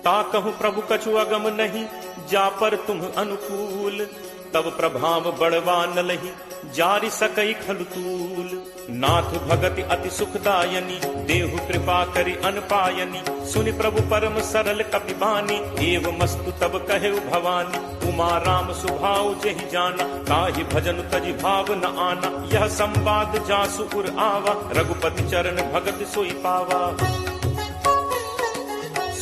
ताकहु प्रभु कछु अगम नहीं, जा पर तुम अनुकूल। तब प्रभाव बड़वा न लही, जारि सकई खलुतूल। नाथ भगति अति सुखदायनी, देहु कृपा करि अनपायनी। सुनि प्रभु परम सरल कपि बानी, एवमस्तु तब कहेउ भवानी। उमा राम सुभाउ जेहि जाना, ताहि भजन तजि भाव न आना। यह संवाद जासु उर आवा, रघुपति चरण भगत सोई पावा।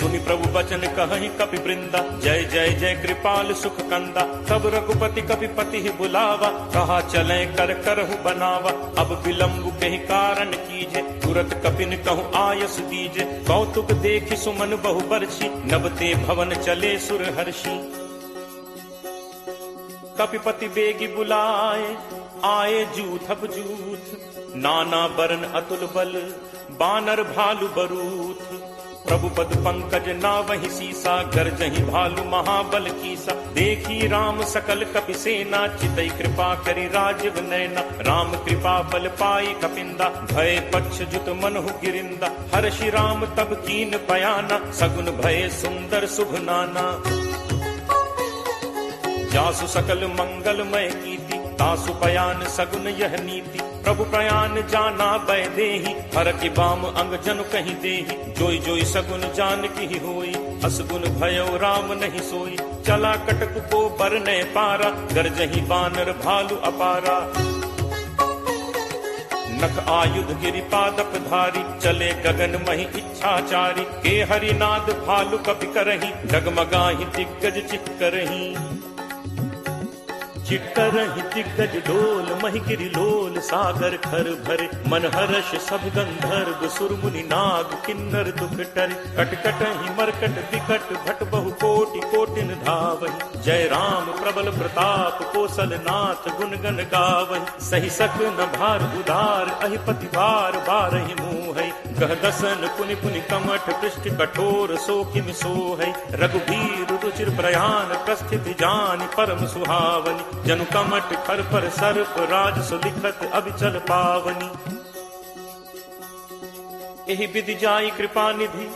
सुनि प्रभु बचन कहहि कपि वृंदा, जय जय जय कृपाल सुख कंदा। तब रघुपति कपि पति बुलावा, कहा चले कर करहु बनावा। अब विलंब कहि कारण कीजे, तुरत कपिन कहु आयस दीजे। कौतुक देखि सुमन बहु बरछी, नबते भवन चले सुर हर्षि। कपिपति बेगी बुलाए, आए जूथप जूथ। नाना बरन अतुल बल, बानर भालु बरूथ। प्रभु पद पंकज नावहि सीसा, गर्जहि भालु महाबल कीसा। देखी राम सकल कपि सेना, चितई कृपा करि राजीव नैना। राम कृपा बल पाई कपिंदा, भय पक्ष जुत मनहु गिरिंदा। हर्षि राम तब कीन बयाना, सगुन भय सुंदर शुभ नाना। जासु सकल मंगलमय कीति, तासु पयान सगुन यह नीति। प्रभु प्रयान जाना बै देहि, हर की बाम अंग जनु कहीं देहि। जोई जोई सगुन जान की होई, असगुन भयो राम नहीं सोई। चला कटक को बरने पारा, गरजहि बानर भालु अपारा। नख आयुध गिरि पादप धारी, चले गगन महि इच्छाचारी। के हरिनाद भालु कपि करहि, डगमगाहि दिग्गज चित्करहि। चिट्करहि दिग्गज डोल, महि गिरि लोल। सागर खर भरे, मन हर्ष सब गंधर्व। सुर मुनि नाग किन्नर दुख टरे। कटकटहि मरकट विकट, भट बहु कोटि कोटिन धावहि। जय राम प्रबल प्रताप, कौशल नाथ गुण गण गावहि। सहि सक न भार उदार, अहिपति बार बारहि मुँहै। गह दसन पुनि पुनि कमठ, पृष्ठ कठोर सो किम सोहै। रघुबीर रुचिर प्रयाण, प्रस्थिति जानि परम सुहावनी। जनु कमठ खर पर सर्प, राज सुलिखत अभिचल पावनी। एहि विधि जाई कृपा निधि,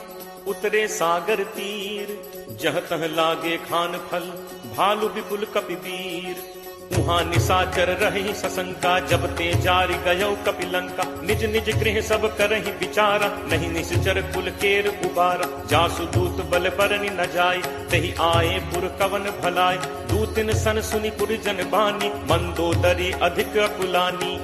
उतरे सागर तीर। जह तह लागे खान फल, भालु विपुल कपि वीर। उहाँ निशाचर रही सशंका, जब ते जारि गयो कपि लंका। निज निज गृह सब करहि विचारा, नहीं निश्चर कुल केर उबारा। जासु दूत बल बरनि न जाय, तहि आए पुर कवन भलाय। दूतिन सन सुनि पुर जन बानी, मंदोदरी अधिक अकुलानी।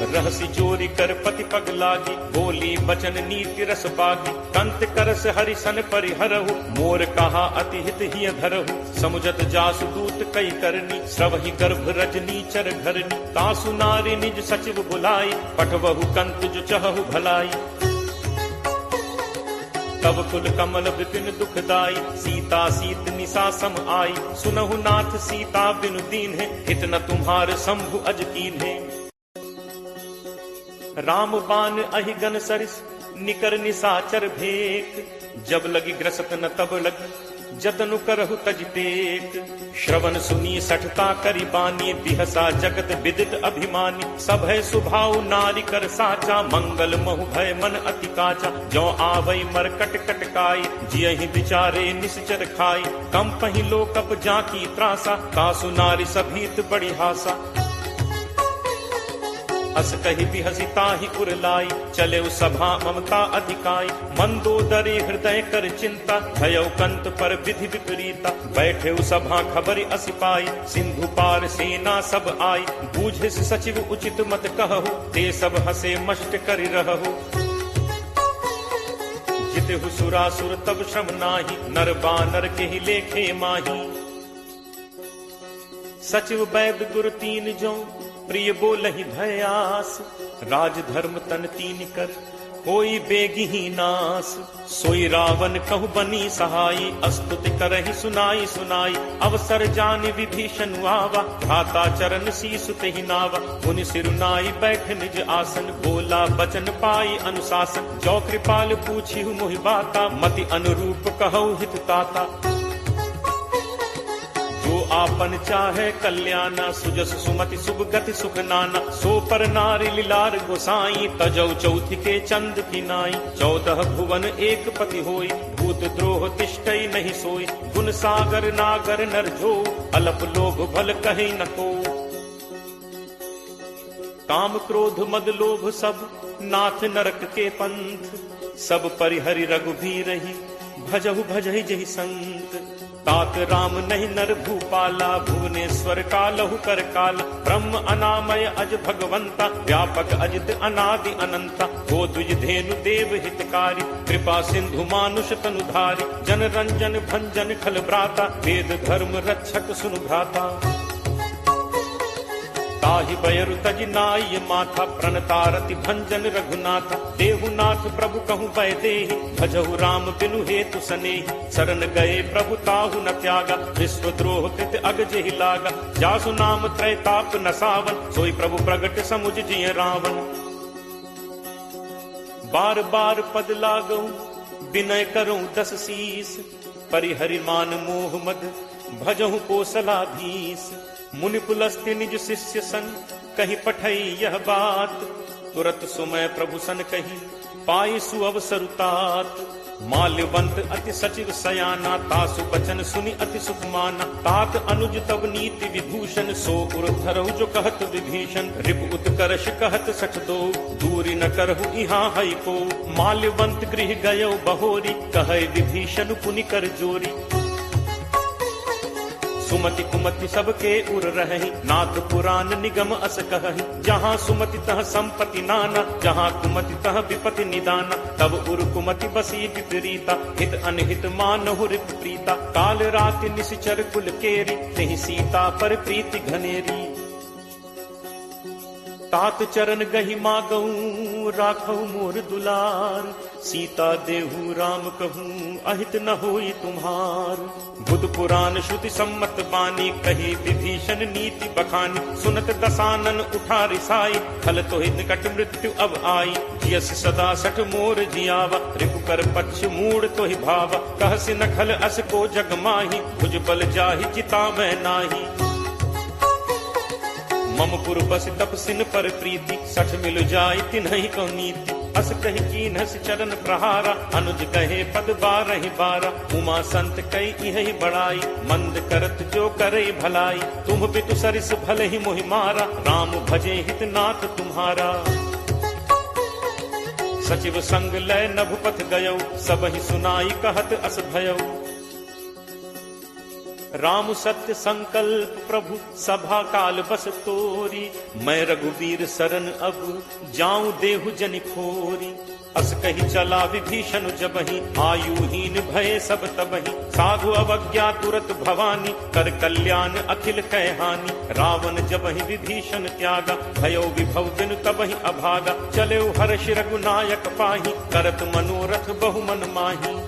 रहसि जोरी कर पति पग लागी, बोली बचन नीति रस बागी। कंत करस हरि सन परिहरहु, मोर कहा अति हित हिय धरहु। समुझत जासु दूत कई करनी, स्रवहि गर्भ रजनी चर घरनी। तासु नारी निज सचिव बुलाई, पठवहु कंत जो चहु भलाई। तब कुल कमल विपिन दुखदाई, सीता सीत निशा सम आई। सुनहु नाथ सीता बिनु दीन है, हित न तुम्हार शंभु अज कीन है। राम बान अहि गन सरिस, निकर निसाचर भेक, जब लगी ग्रसत न तब लगी, जतनु करहु तज टेक। श्रवण सुनी सठता करी बानी, बिहसा जगत विदित अभिमानी। सब है सुभाव नारी कर साचा, मंगल महु भय मन अति काचा। जो आवई मरकट कटकाई, जियहि विचारे निश्चर खाई। कम पही लोकप जाकी त्रासा, तासु नारी सभीत बड़ी हासा। अस कही बिहसी ताहि उरलाई, चले सभा ममता अधिकाई। मंदोदरी हृदय कर चिंता, भयउ कंत पर विधि विपरीता। बैठे सभा खबरि असि पाई, सिंधु पार सेना सब आई। बूझे सचिव उचित मत कहु, ते सब हसे मष्ट करि रहु। जितहु सुरासुर तब श्रम नाही, नर बानर केहि लेखे माही। सचिव वैद गुरु तीन जो, प्रिय बोलहि भयास। राज धर्म तन तीन कर, कोई बेगी ही नास। सोई रावण कहु बनी सहाई, अस्तुति करहि सुनाई सुनाई। अवसर जानि विभीषण आवा, भ्राता चरण सीसु तेहि नावा। मुनि सिरुनाई बैठ निज आसन, बोला बचन पाई अनुशासन। जो कृपाल पूछिहु मोहि बाता, मति अनुरूप कहु हित ताता। जो आपन चाहे कल्याणा, सुजस सुमति शुभ गति सुख नाना। सो पर नारी लीलार गोसाई, तजौ चौथि के चंद की नाई। 14 भुवन एक पति होई, भूत द्रोह तिष्ठई नहीं सोई। गुण सागर नागर नर जो, अलप लोभ भल कहि न को। काम क्रोध मद लोभ सब, नाथ नरक के पंथ। सब परिहरि रघुबीरहि, भजहु भजहि जहि संत। तात राम नहीं नर भूपाला, भुवनेश्वर कालहु कर काला। ब्रह्म अनामय अज भगवंता, व्यापक अजित अनादि अनंता। गो द्विज धेनु देव हितकारी, कृपा सिंधु मानुष तनुधारी। जन रंजन भंजन खल भ्राता, वेद धर्म रक्षक सुनु भ्राता। ताहि बयरु तज नाय माथा, प्रणतारति भंजन रघुनाथा। देहुनाथ प्रभु कहु बय देहि, भजहु राम बिनु हेतु सनेहि। शरण गए प्रभु ताहु न त्यागा, विश्वद्रोह कृत अग जेहि लागा। जासु नाम त्रैताप न सावन, सोई प्रभु प्रगट समुझ जिय रावण। बार बार पद लागऊ, विनय करऊं 10 शीस। परिहरि मान मोह मद, भजहु कोसलाधीश। मुनि पुलस्त्य निज शिष्य सन, कही पठई यह बात। तुरत सुमय प्रभु सन कही, पाई सुअवसर तात। माल्यवंत अति सचिव सयाना, तासु बचन सुनि अति सुख माना। तात अनुज तब नीति विभूषण, सो उर धरहु जो कहत विभीषण। रिपु उत्कर्ष कहत सठ दो, दूरी न करहु इहाँ हई को। माल्यवंत गृह गयो बहोरी, कहे विभीषण पुनि कर जोरी। सुमति कुमति सबके उर रहहि, नाथ पुराण निगम अस कहहि। जहाँ सुमति तह संपत्ति नाना, जहाँ कुमति तह विपति निदाना। तब उर कुमति बसी विपरीता, हित अनहित मानहु रिपु प्रीता। काल राति निशिचर कुल केरी, तेहि सीता पर प्रीति घनेरी। तात चरण गहि मागऊं, राखऊ मोर दुलार। सीता देहु राम कहूँ, अहित न होई तुम्हार। बुध पुराण श्रुति सम्मत बानी, कही विभीषण नीति बखानी। सुनत दसानन उठा रिसाई, खल तो निकट मृत्यु अब आई। जियस सदा सठ मोर जियावा, रिपु कर पक्ष मूड तो ही भावा। कहसि न खल अस को जग माही, भुज बल जाहि चिता मैं नाही। मम पुर बस तप सिन पर प्रीति, सठ मिल जाय तिन्हि को नीति। अस कहि कीन्हस चरण प्रहारा, अनुज कहे पद 12 बारा। उमा संत कई इहि बड़ाई, मंद करत जो करे भलाई। तुम पितु सरिस भले ही मोहि मारा, राम भजे हित नाथ तुम्हारा। सचिव संग लय नभुपथ गयो, सबहि सुनाई कहत अस भयो। राम सत्य संकल्प प्रभु, सभा काल बस तोरी। मैं रघुवीर सरन अब, जाऊं देहु जनि खोरी। अस कही चला विभीषण जबहि, आयुहीन भय सब तबहि। साधु अवज्ञा तुरत भवानी, कर कल्याण अखिल कै हानि। रावण जबहि विभीषण त्यागा, भयो विभव बिनु तबहि अभागा। चले हर्ष रघुनायक पाही, करत मनोरथ बहु मन माही।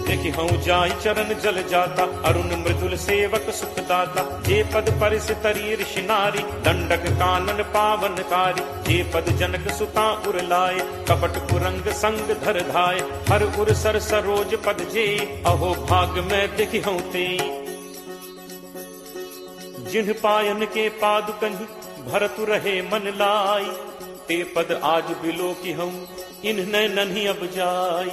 देखि हूँ जाई चरण जल जाता, अरुण मृदुल सेवक सुखदाता। जे पद परिस तरी ऋषि नारी, दंडक कानन पावनकारी। जे पद जनक सुता उर लाए, कपट कुरंग संग धर धाय। हर उर सर सरोज पद जे, अहो भाग में देखि हूँ ते। जिन्ह पायन के पादुकनि, भरतु रहे मन लाई। ते पद आज बिलो की हूँ, इन्ह नन्ही अब जाई।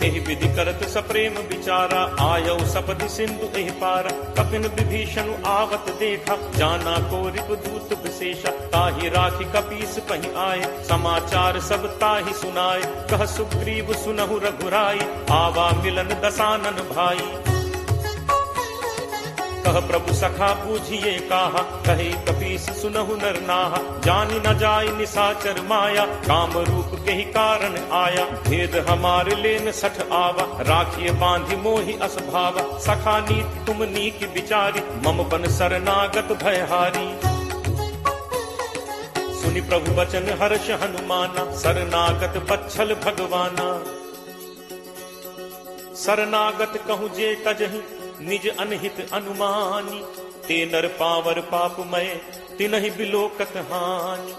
एहि विधि करत सप्रेम विचारा, आयौ सपदि सिंधु एहि पारा। कपिन विभीषण आवत देखा, जाना को रिपुदूत विशेषा। ताहि राखी कपीस पहि आए, समाचार सब ताहि सुनाए। कह सुग्रीव सुनहु रघुराई, आवा मिलन दसानन भाई। कह प्रभु सखा बूझिए काहा, कहे कपीस सुनहु नर नाहा। जानी न जाय निसाचर माया, काम रूप के ही कारण आया। भेद हमारे लेन सठ आवा, राखिए बांधि मोहि असभावा। सखा नीति तुम नीक विचारी, मम बन शरणागत भयहारी। सुनि प्रभु वचन हर्ष हनुमाना, शरणागत बच्छल भगवाना। शरणागत कहूँ जे तजहि, निज अनहित अनुमानी। ते नर पावर पापमय, तिनहि बिलोकत हानि।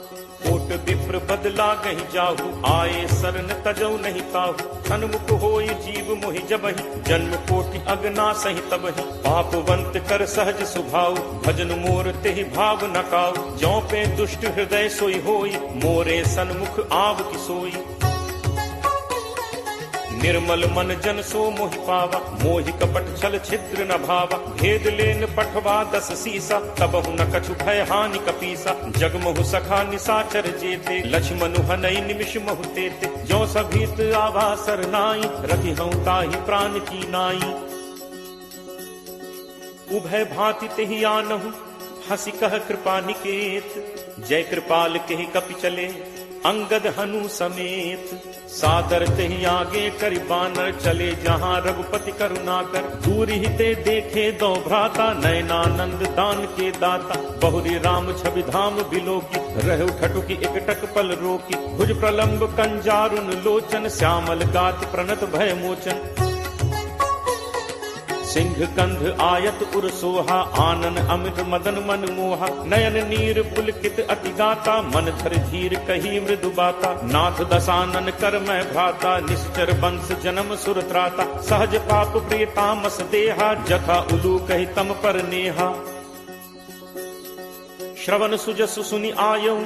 कोट विप्र बदला गहि जाहु, आए शरण तजौ नहीं काहू। सन्मुख होई जीव मोहि जबहि, जन्म कोटि अगना सहि तबहि। पापवंत कर सहज सुभाऊ, भजन मोर तेहि भाव न काऊ। जौ पे दुष्ट हृदय सोई होई, मोरे सन्मुख आव की सोई। निर्मल मन जन सो मोहि पावा, मोहि कपट छल छिद्र न भावा। भेद लेन पठवा 10 सीसा, तबहु न कछु भय हानि कपीसा। जगमहु सखा निसाचर जेते, लक्ष्मण हनई निमिष महु तेते। जो सभीत आवा सरनाई, रखि हूँ ताहि प्राण की नाई। उभय भांति तेहि आनहु, हंसी कह कृपा निकेत। जय कृपाल केहि कपि चले, अंगद हनु समेत। सादर तेहि आगे करि बानर, चले जहाँ रघुपति करुणाकर। दूर ही ते देखे दो भ्राता, नयनानंद दान के दाता। बहुरी राम छवि धाम बिलोकी, रहु ठटुकी एकटक पल रोकी। भुज प्रलंब कंजारुन लोचन, श्यामल गात प्रणत भय मोचन। सिंह कंध आयत उर सोहा, आनन अमित मदन मन मोहा। नयन नीर पुलकित अति गाता, मन धर धीर कही मृदु बाता। नाथ दसानन कर मैं भ्राता, निश्चर वंश जन्म सुर त्राता। सहज पाप प्रिय तामस देहा, जथा उलू कही तम पर नेहा। श्रवण सुजसु सुनि आयऊ,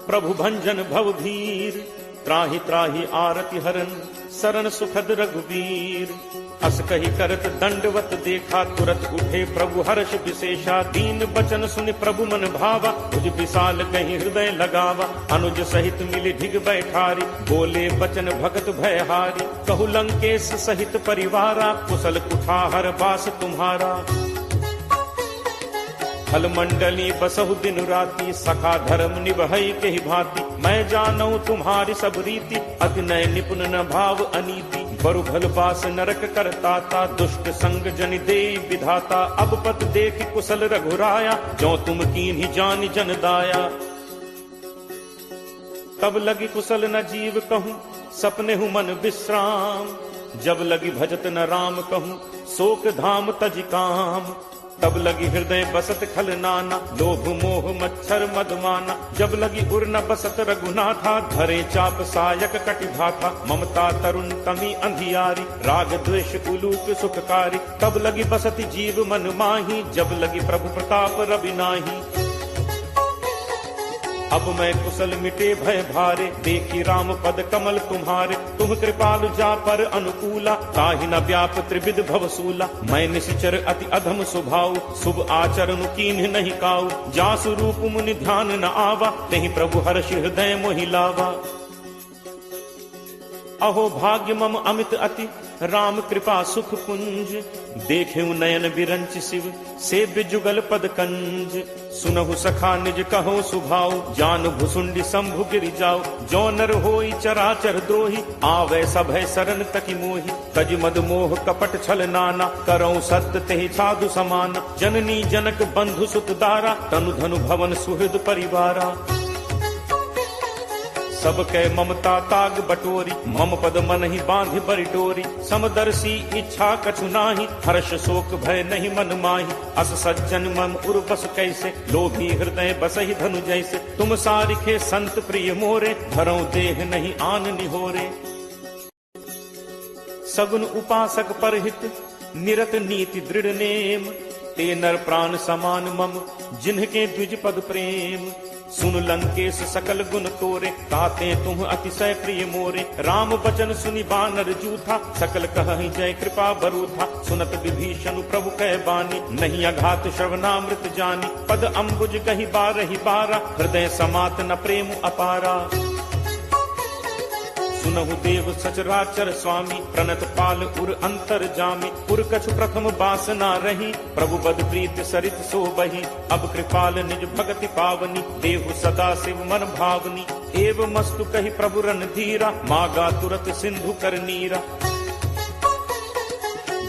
प्रभु भंजन भव भीर। त्राहि त्राहि आरति हरन, शरण सुखद रघुवीर। अस कही करत दंडवत देखा, तुरत उठे प्रभु हर्ष विशेषा। दीन बचन सुनि प्रभु मन भावा, तुझ विशाल कहीं हृदय लगावा। अनुज सहित मिली ढिग बैठारी, बोले बचन भगत भयहारी। कहु लंकेश सहित परिवारा, कुशल कुठार बास तुम्हारा। फल मंडली बसहु दिन राति, सखा धर्म निभई के ही भांति। मैं जानऊ तुम्हारी सब रीति, अति नय निपुण न भाव अनीति। बरु भल पास नरक करताता, दुष्ट संग जनि दे विधाता। अब पत देख कुशल रघुराया, जो तुम कीन्ही जानि जन दाया। तब लगी कुशल न जीव कहूँ, सपने हूँ मन विश्राम। जब लगी भजत न राम कहूँ, शोक धाम तज काम। तब लगी हृदय बसत खल नाना, लोभ मोह मच्छर मदमाना। जब लगी उर न बसत रघुनाथा, धरे चाप सायक कटिभाथा। ममता तरुण तमी अंधियारी, राग द्वेष उलूक सुखकारी। तब लगी बसत जीव मन माही, जब लगी प्रभु प्रताप रवि नाही। अब मैं कुशल मिटे भय भारे, देखी राम पद कमल तुम्हारे। तुम कृपालु जा पर अनुकूला, ताहि न व्याप त्रिविध भवसूला। मैं निश्चर अति अधम स्वभाव, शुभ आचरण कीन्ह नहीं काऊ। जासु रूप मुनि ध्यान न आवा, नहीं प्रभु हर्ष हृदय मोहि लावा। अहो भाग्य मम अमित अति, राम कृपा सुख पुंज। देखे नयन विरंच शिव, सेव्य जुगल पद कंज। सुनहु सखा निज कहो सुभाव, जान भुसुंडी शंभु गिरि जाओ। जो नर होई चराचर द्रोही, आवे सभय शरण तकी मोहि। तज मद मोह कपट छल नाना, करऊं सत्य तेहि साधु समान। जननी जनक बंधु सुत दारा, तनु धनु भवन सुहृद परिवारा। सब कह ममता ताग बटोरी, मम पद मन ही बांध बरि डोरी। समदर्शी इच्छा कछु नाही, हर्ष शोक भय नहीं मन माही। अस सज्जन मम उर बस कैसे, लोभी हृदय बसहि धनु जैसे। तुम सारिखे संत प्रिय मोरे, धरौ देह नहीं आन निहोरे। सगुन उपासक परहित, निरत नीति दृढ़ नेम। ते नर प्राण समान मम, जिन्हके द्विज पद प्रेम। सुन लंकेश सकल गुण तोरे, ताते तुम अतिशय प्रिय मोरे। राम बचन सुनि बानर जूथा, सकल कहहि जय कृपा बरूथा। सुनत विभीषण प्रभु कह बानी, नहीं अघात श्रवणामृत जानी। पद अम्बुज कहि बारहि बारा, हृदय समात न प्रेम अपारा। सुनहु देव सचराचर स्वामी, प्रणत पाल उर अंतर जामी। उर कछु प्रथम बासना रही, प्रभु बद प्रीत सरित सो बही। अब कृपाल निज भगति पावनी, देहु सदा शिव मन भावनी। एव मस्तु कही प्रभु रणधीरा, मागा तुरत सिंधु कर नीरा।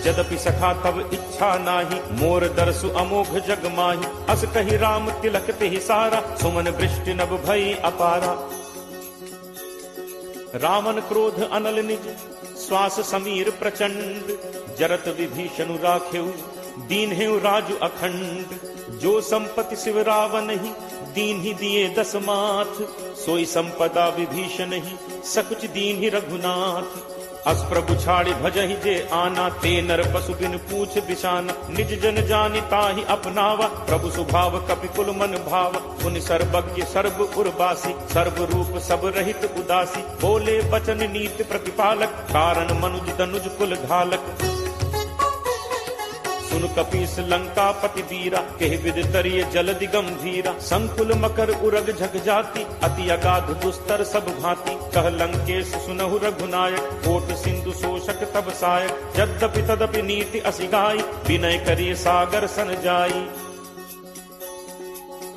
यद्यपि सखा तब इच्छा नाही, मोर दर्शु अमोघ जग माही। अस कही राम तिलक तेहि सारा, सुमन वृष्टि नभ भई अपारा। रावण क्रोध अनल निज, श्वास समीर प्रचंड। जरत विभीषण राखेउ, दीन हेउ राजु अखंड। जो संपत्ति शिव रावण ही, दीन ही दिए दस माथ। सोई संपदा विभीषण ही, सकुच दीन ही रघुनाथ। अस प्रभु छाड़ि भजहि जे आना, ते नर पशु बिन पूछ बिशाना। निज जन जानि ताहि अपनावा, प्रभु स्वभाव कपि कुल मन भावा। पुनि सर्वज्ञ सर्व उर्वासी, सर्व रूप सब रहित उदासी। बोले बचन नीति प्रतिपालक, कारण मनुज तनुज कुल घालक। सुन कपीस लंका पति वीरा, केहि विद तरिय जलधि गंभीरा। संकुल मकर उरग झग जाति, अति अगाध दुस्तर सब भांति। कह लंकेश सुनहु रघुनायक, कोट सिंधु शोषक तब सायक। यद्यपि तदपि नीति असिगाई, विनय करिय सागर सन जाई।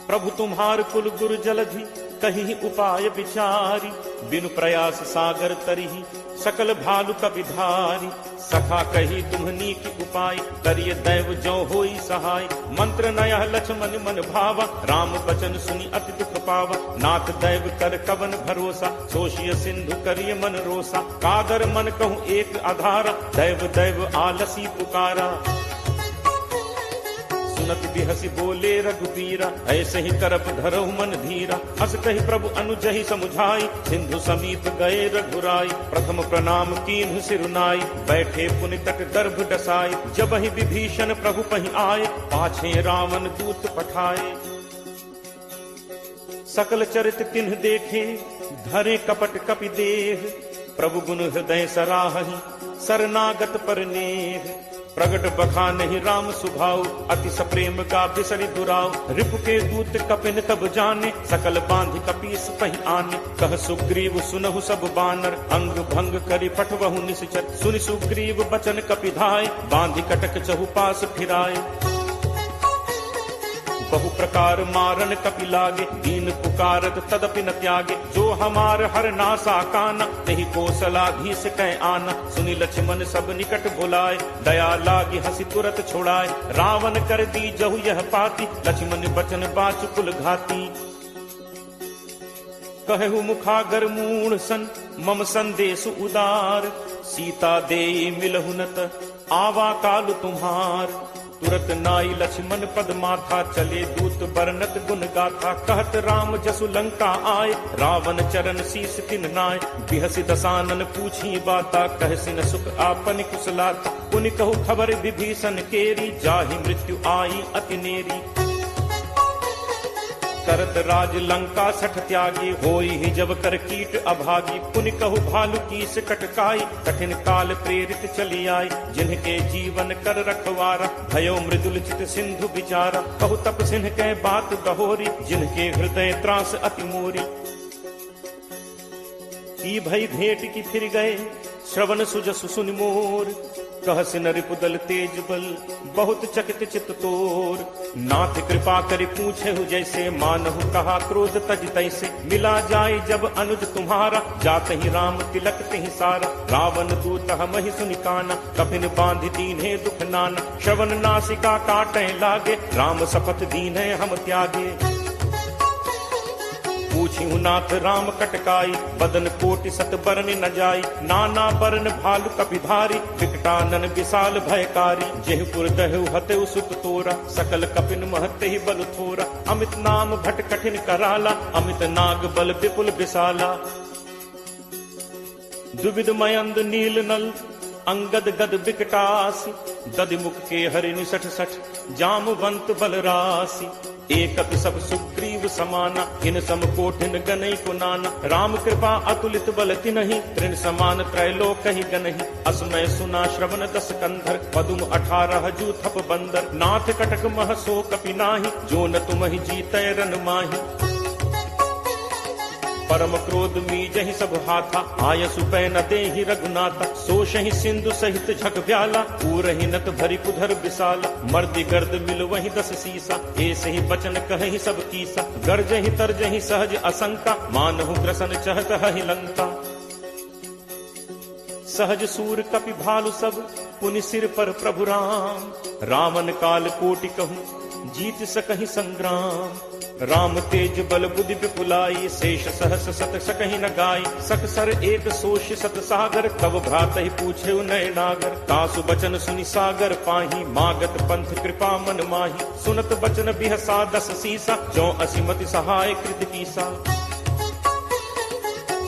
प्रभु तुम्हार कुल गुरु जलधि, कहीं उपाय विचारी। बिनु प्रयास सागर तरिहि, सकल भालु कपि धारी। सखा कही तुम्हनी की उपाय, करिय दैव जो होई सहाय। मंत्र नया लक्ष्मण मन भावा, राम बचन सुनि अति दुख पावा। नाथ दैव कर कवन भरोसा, सोशिय सिंधु करिय मन रोसा। कादर मन कहूँ एक आधारा, दैव दैव आलसी पुकारा। सुनत बिहसी बोले रघुबीरा, ऐसे ही करप धरहु मन धीरा। हस कहि प्रभु अनुजहि समुझाई, सिंधु समीप गए रघुराई। प्रथम प्रणाम कीन्हु सिरुनाई, बैठे पुनि तट गर्भ डसाई। जब ही विभीषण प्रभु पहि आए, पाछे रावण दूत पठाए। सकल चरित तिन्ह देखे, धरे कपट कपि देह। प्रभु गुण हृदय सराहहि, शरणागत पर नेह। प्रगट बखानहि राम सुभाऊ, अति सप्रेम का बिसरि दुराऊ। रिपु के दूत कपिन तब जाने, सकल बांधि कपीस पहि आने। कह सुग्रीव सुनहु सब बानर, अंग भंग करि पठवहु निश्चर। सुनि सुग्रीव बचन कपिधाय, बांधि कटक चहुपास फिराए। बहु प्रकार मारन कपि लागे, दीन पुकारत तदपि न त्यागे। जो हमार हर नासा काना, तेहि कौशलाधीश कह आना। सुनि लक्ष्मण सब निकट बुलाए, दया लागी हंसी तुरत छोड़ाए। रावण कर दी जहु यह पाती, लक्ष्मण बचन बाच कुल घाती। कहु मुखागर मूढ़ सन, मम संदेश उदार। सीता दे मिलहु नत, आवा काल तुम्हार। तुरत नाई लक्ष्मण पद माथा, चले दूत बरनत गुण गाथा। कहत राम जसु लंका आए, रावण चरण शीस तिन नाय। बिहसि दसानन पूछी बाता, कहसि न सुख आपन कुशलाता। पुनि कहु खबर विभीषण केरी, जाहि मृत्यु आई अति नेरी। करत राज लंका सठ त्यागी, होई ही जब कर कीट अभागी। पुनि कहु भालु कीस कटकाई, कठिन काल प्रेरित चली आई। जिनके जीवन कर रखवारा, भयो मृदुल चित सिंधु विचारा। कहु तप सिंह के बात बहोरी, जिनके हृदय त्रास अति मोरी। की भई भेंट की फिर गए, श्रवण सुजसु सुनि मोर। कहसि न रिपुदल तेज बल, बहुत चकित चित तोर। नाथ कृपा करि पूछेहु जैसे, मानहु कहा क्रोध तज तैसे। मिला जाय जब अनुज तुम्हारा, जात ही राम तिलक तिहि सारा। रावण दूत हमहि सुनि काना, कपिन बांधि दीन्हे दुख नाना। श्रवण नासिका काटै लागे, राम शपथ दीन्हे हम त्यागे। पूछिहु नाथ राम कटकाई, बदन कोटि सत बरन न जाई, नाना बरन भालु कपिधारी, विकटानन विशाल भयकारी, जेहपुर दहु हतेउ सुत तोरा, सकल कपिन महते ही बल थोरा, अमित नाम भट कठिन कराला, अमित नाग बल विपुल विशाला, दुविध मयंद नील नल अंगद गद विकटासी, दधिमुख के हरिनि सठ सठ, जामवंत बल राशि, एकत सब सुग्रीव समाना, इन सम कोठिन गनई को नाना, राम कृपा अतुलित बल तिनहि, तृण समान त्रैलोक ही गनहि, असमय सुना श्रवण दस कंधर, पदुम 18 जू थप बंदर, नाथ कटक मह सो कपि नाहि, जो न तुमहि जीतै रन माहि, परम क्रोध मीजहि सब हाथा, आयसु पै न देहि रघुनाथा, सोषहि सिंधु सहित झक व्याला, पूरहि नत भरि कुधर विशाला, मर्दि गर्द मिल वहि 10 सीसा, ऐसे ही बचन कहहि सब कीसा, गर्जहि तरजहि सहज असंका, मानहु ग्रसन चहत हहि लंका, सहज सूर कपि भालु सब, पुनि सिर पर प्रभु राम, रावण काल कोटि कहूँ जीत सकहि संग्राम, राम तेज बल बुद्धि विपुलाई, शेष सहस सत सकहि न गाई, सकसर एक सोष सत सागर, तब भ्रातहि पूछे नय नागर, तासु बचन सुनि सागर पाही, मागत पंथ कृपा मन माही, सुनत बचन बिहसा 10 सीसा, जो असिमति सहाय कृत कीसा,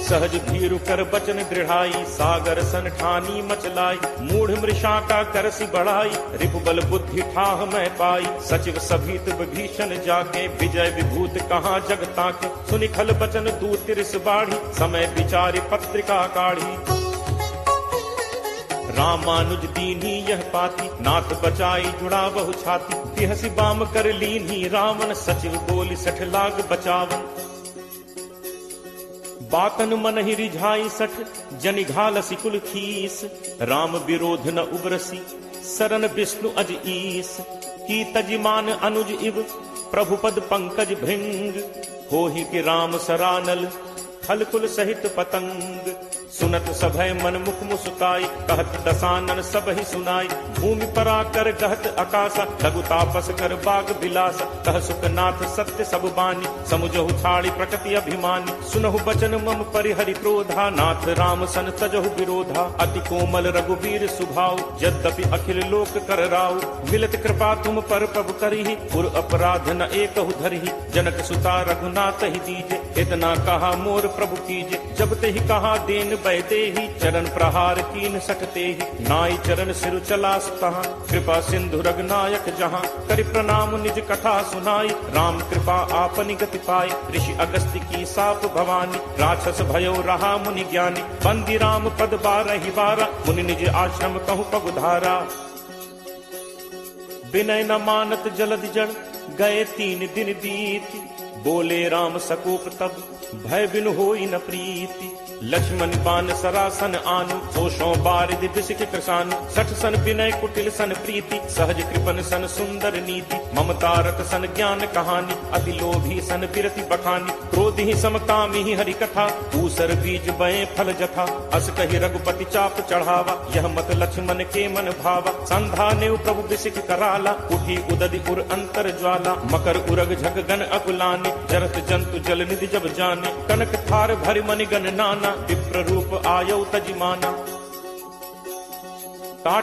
सहज भीरु कर बचन दृढ़ाई, सागर सन ठानी मचलाई, मूढ़ मृषा का करसी बढ़ाई, रिपुबल बुद्धि ठाह मैं पाई, सचिव सभीत विभीषण जाके, विजय विभूत कहाँ जग ताके, सुनि खल बचन दूत तिरस बाढ़ी, समय विचारि पत्रिका काढ़ी, रामानुज दीन्ही यह पाती, नाथ बचाई जुड़ा बहु छाती, बिहसी बाम कर लीन्ही रावण, सचिव बोली 60 लाख बचावन, बातन मन ही रिझाई 60, जनि घालसी कुल खीस, राम विरोध न उबरसी, सरन विष्णु अज ईस, की तजिमान अनुज इव, प्रभुपद पंकज भृंग, होहि कि राम सरानल, खल कुल सहित पतंग, सुनत सभय मन मुख मुस्काई, कहत दसानन सब ही सुनाई, भूमि पराकर कहत आकाशा, लघु तापस कर बाग बिलासा, कह सुखनाथ सत्य सब बानी, समुझहु छाड़ी प्रकृति अभिमानी, सुनहु बचन मम परिहरि क्रोधा, नाथ राम सन तजहु विरोधा, अति कोमल रघुवीर सुभाव, यद्यपि अखिल लोक कर राव, मिलत कृपा तुम पर प्रभु करिहि, पुर अपराध न एकहु धरिहि, जनक सुता रघुनाथ ही दीजे, इतना कहा मोर प्रभु कीजे, जब ते ही कहा देन बैदे ही, चरण प्रहार कीन सकते ही, नाई चरण सिर चला तहाँ, कृपा सिंधु रघुनायक जहाँ, करि प्रणाम निज कथा सुनाई, राम कृपा आपनि गति पाई, ऋषि अगस्त्य की साप भवानी, राक्षस भयो रहा मुनि ज्ञानी, बंदी राम पद 12 बारा, मुनि निज आश्रम कहु पगुधारा, विनय न मानत जलद जड़, गए 3 दिन बीती, बोले राम सकोप तब, भय बिनु होई न प्रीति, लक्ष्मण बान सरासन आनु, सोषों बारिधि बिसिक कृसानु, 60 सन विनय कुटिल सन प्रीति, सहज कृपन सन सुंदर नीति, ममतारत सन ज्ञान कहानी, अति लोभी सन बिरति बखानी, क्रोधि समकामी ही हरि कथा, ऊसर बीज बये फल जथा, अस कहि रघुपति चाप चढ़ावा, यह मत लक्ष्मण के मन भावा, संधा नेउ प्रभु बिसिक कराला, उठी उदधि उर अंतर ज्वाला, मकर उरग झग गन अकुलाने, जरत जंतु जल निधि जब जाने, कनक थार भरि मनि गण नाना, विप्र रूप आयौ तजिमाना, काट